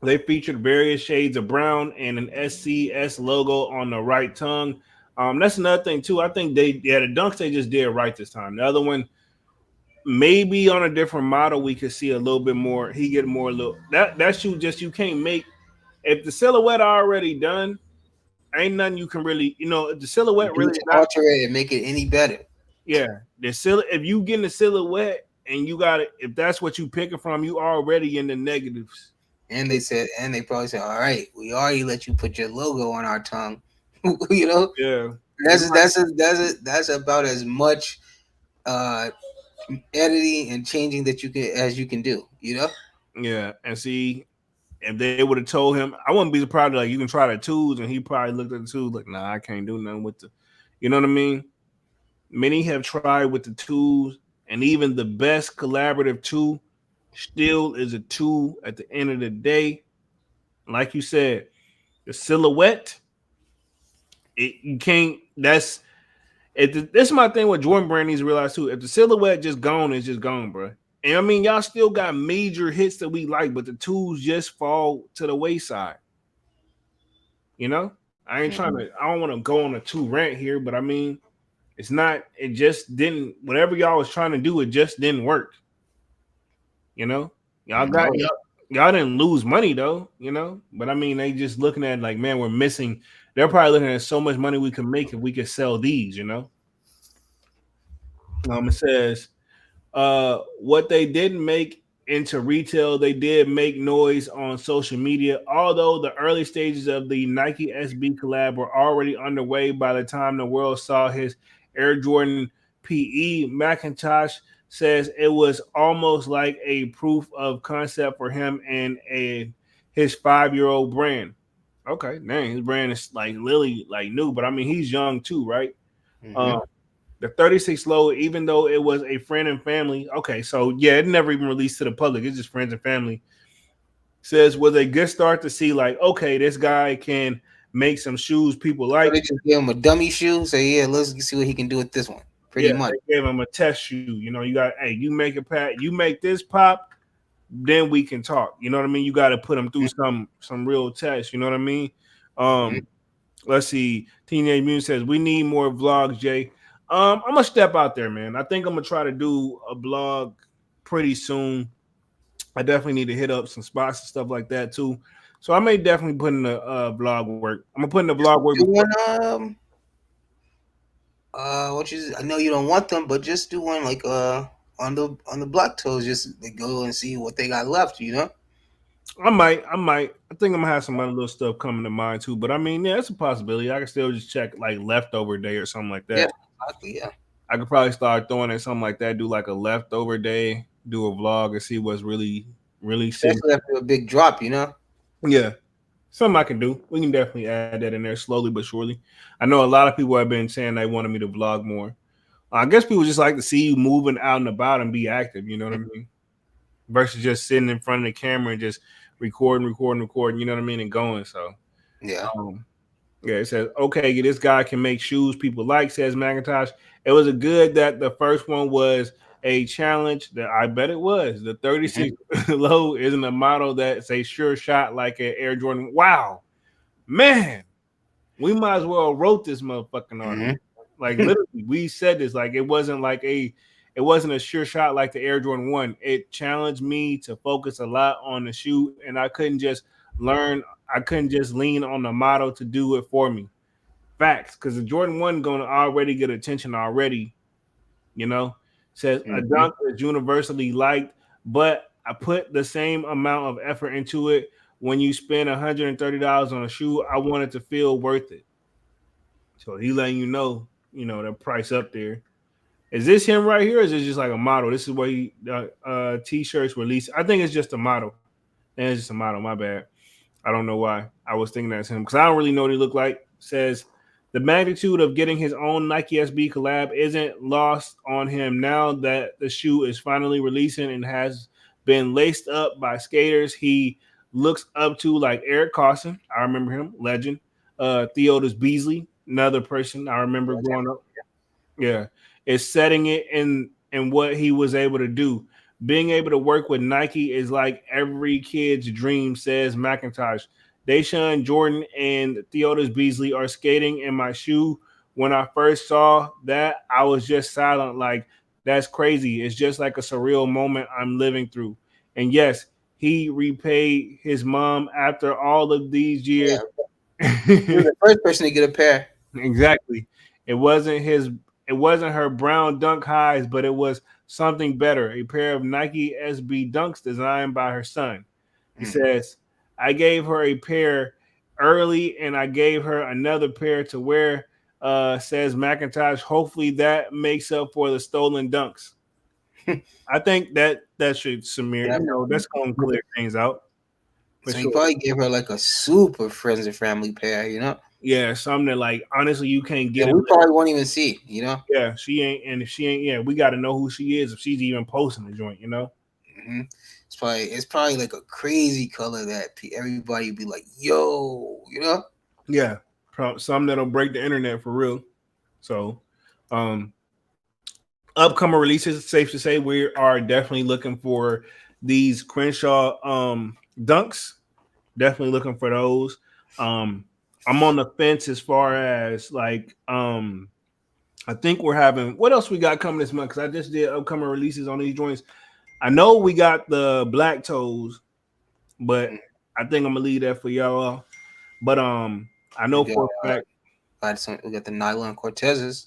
they featured various shades of brown and an SCS logo on the right tongue. That's another thing too. I think the dunks they just did right this time. The other one, maybe on a different model, we could see a little bit more. He get more little that shoe just you can't make if the silhouette already done. Ain't nothing you can really if the silhouette Do really to not. alter it and make it any better. Yeah, if you get in the silhouette and you got it, if that's what you picking from, you already in the negatives. And they probably said, "All right, we already let you put your logo on our tongue." you know, Yeah, that's about as much uh editing and changing that you can do. yeah, and see if they would have told him, I wouldn't be surprised. Like you can try the tools, and he probably looked at the tools like, "Nah, I can't do nothing with the." You know what I mean? Many have tried with the tools, and even the best collaborative tool still is a tool at the end of the day. Like you said, the silhouette, you can't. This is my thing. What Jordan Brand needs to realize too. If the silhouette just gone, it's just gone, bro. And I mean, y'all still got major hits that we like, but the tools just fall to the wayside. You know, I ain't trying to. I don't want to go on a two rant here, but I mean, it's not. It just didn't. Whatever y'all was trying to do, it just didn't work. You know, y'all got Oh yeah. y'all didn't lose money though. You know, but I mean, they just looking at like, man, we're missing. They're probably looking at so much money we could make if we could sell these. You know, it says what they didn't make into retail, they did make noise on social media. Although the early stages of the Nike SB collab were already underway by the time the world saw his Air Jordan PE, McIntosh says it was almost like a proof of concept for him and his 5-year-old brand. Okay, dang, his brand is like Lily, like new, but I mean he's young too, right? hmm Um, the 36 low, even though it was a friend and family. Okay, so yeah, it never even released to the public. It's just friends and family. Says was a good start to see like, okay, this guy can make some shoes people So like. they just gave him a dummy shoe. Say, yeah, let's see what he can do with this one. Yeah, Pretty much. they gave him a test shoe. You got, hey, you make a pat, you make this pop, then we can talk. You know what I mean? You got to put him through some real tests. You know what I mean? Mm-hmm. Let's see. Teenage Mutant says we need more vlogs, Jay. I'm gonna step out there, man. I think I'm gonna try to do a blog pretty soon. I definitely need to hit up some spots and stuff like that too. So I may definitely put in the blog work. I'm gonna put in the blog work. Do one I know you don't want them, but just do one like on the block toes, just like, go and see what they got left. I might. I think I'm gonna have some other little stuff coming to mind too. But I mean, yeah, it's a possibility. I can still just check like leftover day or something like Yeah, that. exactly, yeah. I could probably start throwing in something like that. Do like a leftover day. Do a vlog and see what's really sitting. Especially after a big drop. Yeah, something I can do. We can definitely add that in there slowly but surely. I know a lot of people have been saying they wanted me to vlog more. I guess people just like to see you moving out and about and be active. You know what I mean? Versus just sitting in front of the camera and just recording. You know what I mean? And going. So, Yeah. um, Yeah, it says, okay, this guy can make shoes people like, says McIntosh. It was a good that the first one was a challenge that I bet it was. The 36 low isn't a model that's a sure shot like an Air Jordan. Wow, man, we might as well wrote this motherfucking article. Mm-hmm. Like literally, we said this. Like it wasn't a sure shot like the Air Jordan 1. It challenged me to focus a lot on the shoe, and I couldn't just lean on the model to do it for me. Facts, because the Jordan 1 gonna already get attention already, you know. Says a Mm-hmm. dunk is universally liked, but I put the same amount of effort into it. When you spend $130 on a shoe, I want it to feel worth it. So he letting you know, the price up there. Is this him right here? Or is it just like a model? This is where he t-shirts released. I think it's just a model. And it's just a model. My bad. I don't know why I was thinking that's him because I don't really know what he looked like. Says the magnitude of getting his own Nike SB collab isn't lost on him now that the shoe is finally releasing and has been laced up by skaters he looks up to, like Eric Carson. I remember him, legend. Theodis Beasley, another person I remember growing up. Yeah, it's setting it in what he was able to do. Being able to work with Nike is like every kid's dream, says McIntosh. Deshaun Jordan and Theodis Beasley are skating in my shoe. When I first saw that, I was just silent, like, that's crazy. It's just like a surreal moment I'm living through. And yes, he repaid his mom after all of these years. Yeah, he was the first person to get a pair. Exactly. It wasn't his it wasn't her brown dunk highs, but it was something better. A pair of Nike SB dunks designed by her son. He Mm. says, I gave her a pair early and I gave her another pair to wear, says McIntosh. Hopefully that makes up for the stolen dunks. I think that should Samir, Yeah. that's gonna clear things out for So he sure. probably gave her like a super friends and family pair, you know? Yeah, something that like honestly you can't get And him. we probably won't even see, you know? Yeah, she ain't, and if she ain't, yeah, we got to know who she is if she's even posting the joint, you know. Hmm. It's probably like a crazy color that everybody be like, yo, you know? Yeah, something that'll break the internet for real. So, um, upcoming releases, safe to say, we are definitely looking for these Crenshaw dunks. Definitely looking for those. Um, I'm on the fence as far as like I think we're having what else we got coming this month because I just did upcoming releases on these joints. I know we got the black toes, but I think I'm gonna leave that for y'all. But I We know got, for a fact, we got the nylon Cortezes.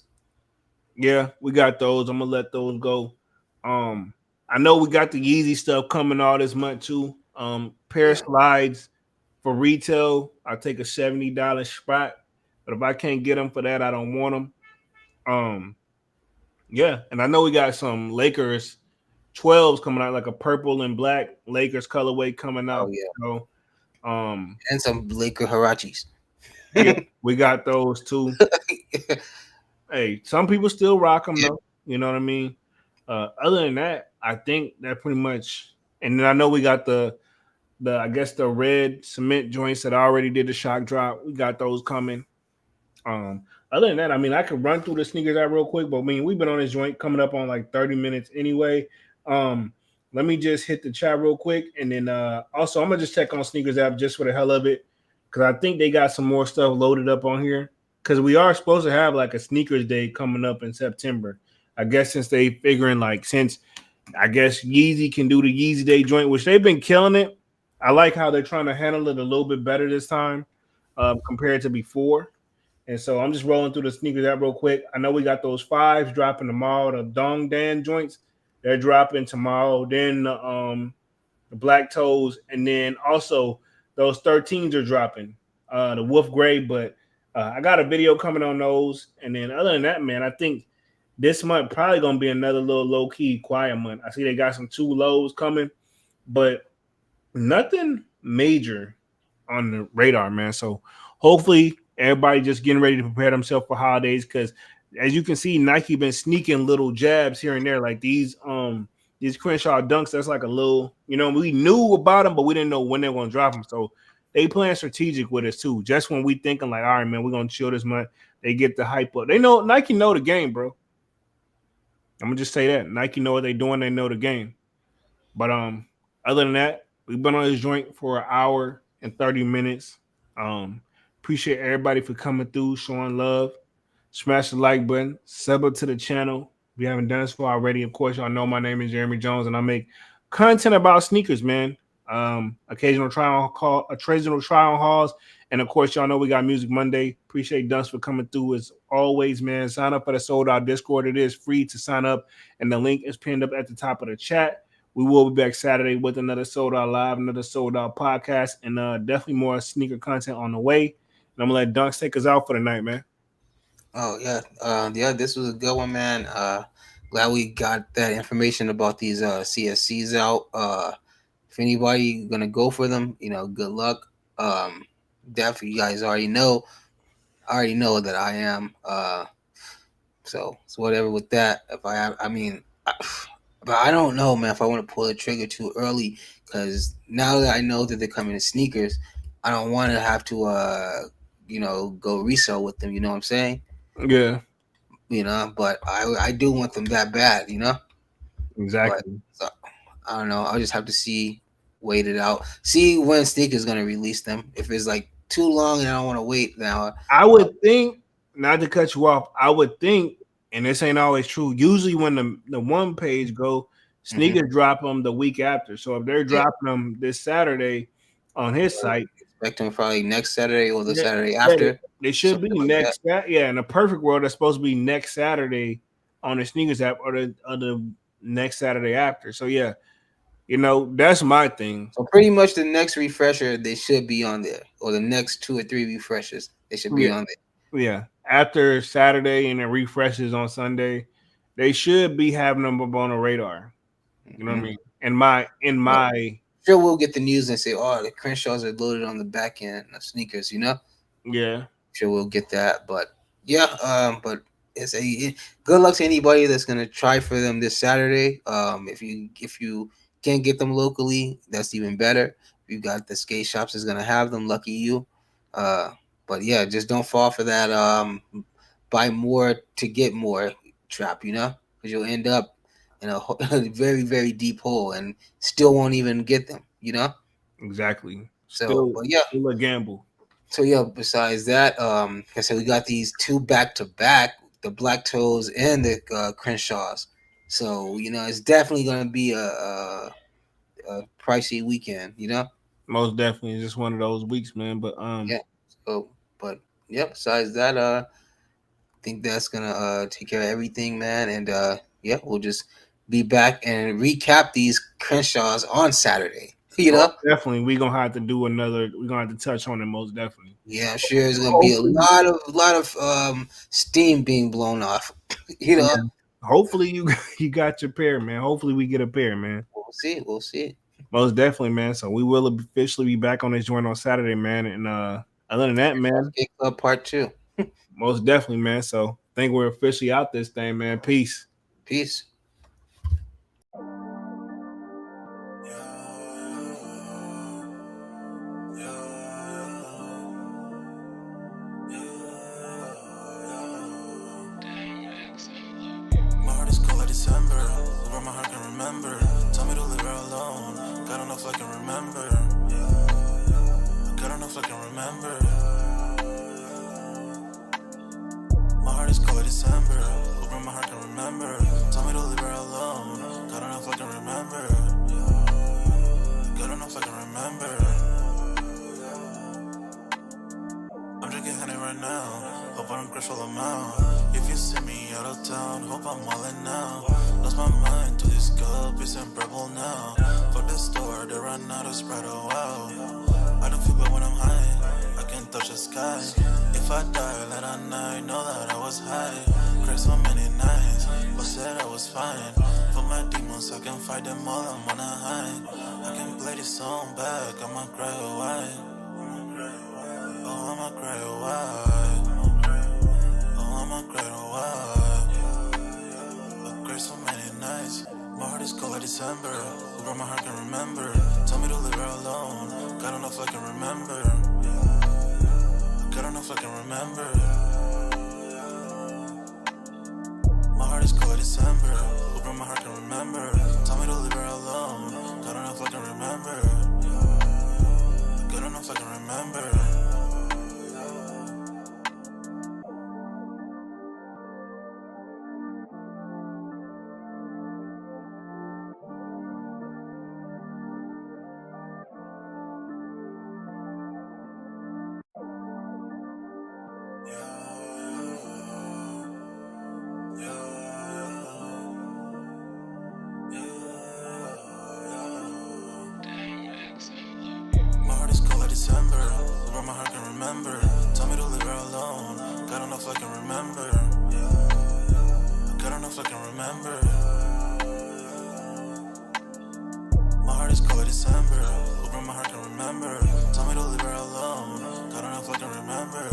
yeah, we got those. I'm gonna let those go. I know we got the Yeezy stuff coming all this month too. Pair of Yeah. slides for retail, I'll take a $70 spot. But if I can't get them for that, I don't want them. Um, yeah, and I know we got some Lakers 12s coming out, like a purple and black Lakers colorway coming Oh, out. yeah. So, And some Laker Harachis. yeah, we got those too. Hey, some people still rock them though. You know what I mean? Other than that, I think that pretty much. And then I know we got the I guess the red cement joints that I already did the shock drop. We got those coming. Um, Other than that, I mean, I could run through the sneakers out real quick, but I mean, we've been on this joint coming up on like 30 minutes anyway. Um, Let me just hit the chat real quick, and then also I'm gonna just check on sneakers app just for the hell of it, because I think they got some more stuff loaded up on here. Because we are supposed to have like a sneakers day coming up in September. I guess since they figuring like since I guess Yeezy can do the Yeezy Day joint, which they've been killing it. I like how they're trying to handle it a little bit better this time compared to before. And so I'm just rolling through the sneakers out real quick. I know we got those fives dropping tomorrow. The Dong Dan joints, they're dropping tomorrow. Then the black toes, and then also those 13s are dropping. The Wolf Gray, but I got a video coming on those. And then other than that, man, I think this month probably gonna be another little low key quiet month. I see they got some two lows coming, but nothing major on the radar, man. So hopefully everybody just getting ready to prepare themselves for holidays because as you can see, Nike been sneaking little jabs here and there, like these Crenshaw dunks. That's like a little, we knew about them, but we didn't know when they were gonna drop them. So they playing strategic with us too. Just when we thinking like, all right, man, we're gonna chill this month, they get the hype up. They know Nike know the game, bro. I'm gonna just say that Nike know what they doing. They know the game. But other than that, we've been on this joint for an hour and 30 minutes. Um, appreciate everybody for coming through, showing love. Smash the like button, sub up to the channel. If you haven't done so already, of course, y'all know my name is Jeremy Jones, and I make content about sneakers, man. Occasional try on hauls, and of course, y'all know we got Music Monday. Appreciate Dunce for coming through as always, man. Sign up for the Sold Out Discord. It is free to sign up, and the link is pinned up at the top of the chat. We will be back Saturday with another Sold Out Live, another Sold Out podcast, and definitely more sneaker content on the way. And I'm gonna let Dunce take us out for the night, man. Oh yeah, this was a good one, man. Glad we got that information about these CSCs out. If anybody gonna go for them, good luck. Definitely, you guys already know. I already know that I am. So whatever with that. If I mean, but I don't know, man. If I want to pull the trigger too early, because now that I know that they're coming in sneakers, I don't want to have to go resell with them. You know what I'm saying? Yeah. But I do want them that bad, Exactly. But I don't know. I'll just have to wait it out. See when Sneaker's gonna release them. If it's like too long and I don't want to wait now. I would think, not to cut you off, I would think, and this ain't always true. Usually when the one page go, sneakers drop them the week after. So if they're dropping them this Saturday on his site, expect them probably next Saturday or the Saturday after. They should be next. In a perfect world, they're supposed to be next Saturday on the sneakers app or the next Saturday after. So yeah, that's my thing. So pretty much the next refresher they should be on there, or the next 2 or 3 refreshers they should be on there. Yeah, after Saturday and the refreshes on Sunday, they should be having them up on the radar. You know what I mean? In my sure we'll get the news and say, oh, the Crenshaws are loaded on the back end of sneakers, Yeah. Sure we'll get that. But yeah, but it's good luck to anybody that's gonna try for them this Saturday. If you can't get them locally, that's even better. If you got the skate shops that's gonna have them, lucky you. But yeah, just don't fall for that buy more to get more trap, because you'll end up in a very, very deep hole and still won't even get them, Exactly. So, but yeah, still a gamble. So yeah, besides that, like I said, we got these 2 back-to-back, the Black Toes and the Crenshaws. So it's definitely gonna be a pricey weekend, Most definitely, it's just one of those weeks, man. But yeah. So, but yeah, besides that, I think that's gonna take care of everything, man. And yeah, we'll just be back and recap these Crenshaws on Saturday. Definitely, we're gonna have to do another. We're gonna have to touch on it most definitely. Yeah, I'm sure there's gonna be a lot of steam being blown off. Yeah. Hopefully you got your pair, man. Hopefully we get a pair, man. We'll see. Most definitely, man. So we will officially be back on this joint on Saturday, man. And other than that, man, Skate Club Part 2. Most definitely, man. So I think we're officially out this thing, man. Peace. December, where my heart can remember. Tell me to leave her alone. God don't know if I can remember. God don't know if I can remember. My heart is cold December, where my heart can remember. Tell me to leave her alone. God don't know if I can remember. God don't know if I can remember. I'm drinking honey right now. Hope I don't crush all them out. If you see me out of town, hope I'm wildin' now. Lost my mind to this cup, it's unbearable now. Fuck the store, they run out of Sprite, oh wow. I don't feel bad when I'm high, I can't touch the sky. If I die, let I know that I was high. Cried so many nights, but said I was fine. For my demons, I can fight them all, I'm on a high. I can play this song back, I'ma cry a while. Oh, I'ma cry a while. I'ma cry a while. I cried so many nights. My heart is cold like December. Where my heart can remember. Tell me to leave her alone. God don't know if I can remember. remember. Tell me to leave her alone. God enough I can remember. Good enough I can remember. My heart is cold like December, where my heart can remember. Tell me to leave her alone. God enough I can remember. God enough I can remember. My heart is cold like December, where my heart can remember. Tell me to leave her alone. God enough I can remember.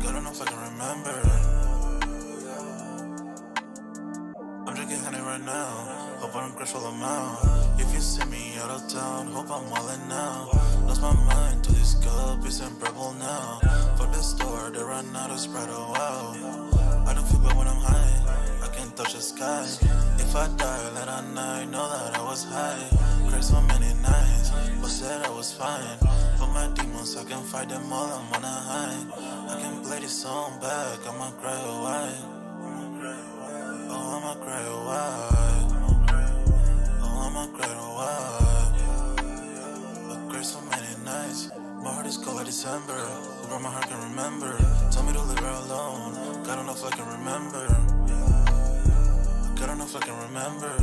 God enough I can remember. I'm drinking honey right now. Hope I don't crush all them out. If you see me out of town, hope I'm wildin' now. Lost my mind to this cup, it's unbearable now. For the store, they run out of Sprite, oh wow. I don't feel bad when I'm high, I can't touch the sky. If I die late at night, know that I was high. Cried so many nights, but said I was fine. But my demons, I can fight them all, I'm on a high. I can play this song back, I'ma cry a while. Oh, I'ma cry a while. Oh, I'ma cry a while. I cried so many nights. My heart is cold like December, where my heart can remember. Tell me to leave her alone. God enough I can remember. God enough I can remember.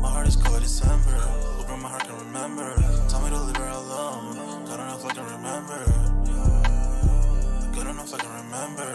My heart is cold like December, where my heart can remember. Tell me to leave her alone. God enough I can remember. God enough I can remember.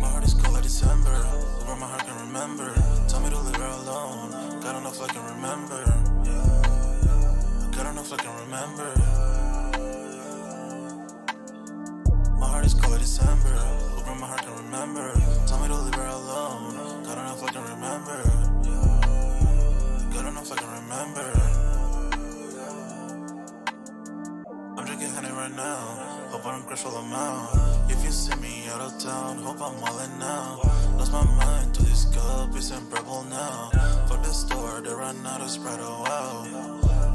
My heart is cold like December, where my heart can remember. Tell me to leave her alone. God enough I can remember. God enough I can remember. My heart is cold like December, where my heart can remember. Tell me to leave her alone. God enough I can remember. God enough I can remember. I'm drinking honey right now. Hope I don't crush all them out. If you see me out of town, hope I'm wildin' now. Lost my mind to this cup, it's unbearable now. For the store, they run out of Sprite, oh wow.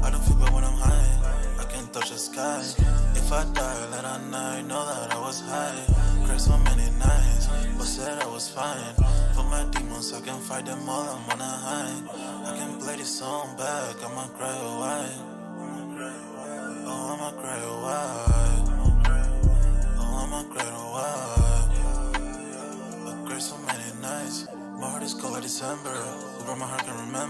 I don't feel bad when I'm high, I can't touch the sky. If I die late at night, know that I was high. Cried so many nights, but said I was fine. For my demons, I can fight them all, I'm on a high. I can play this song back, I'ma cry a while. Oh, I'ma cry a while. Oh, I'ma cry a while. I cried so many nights. My heart is cold like December, where my heart can remember.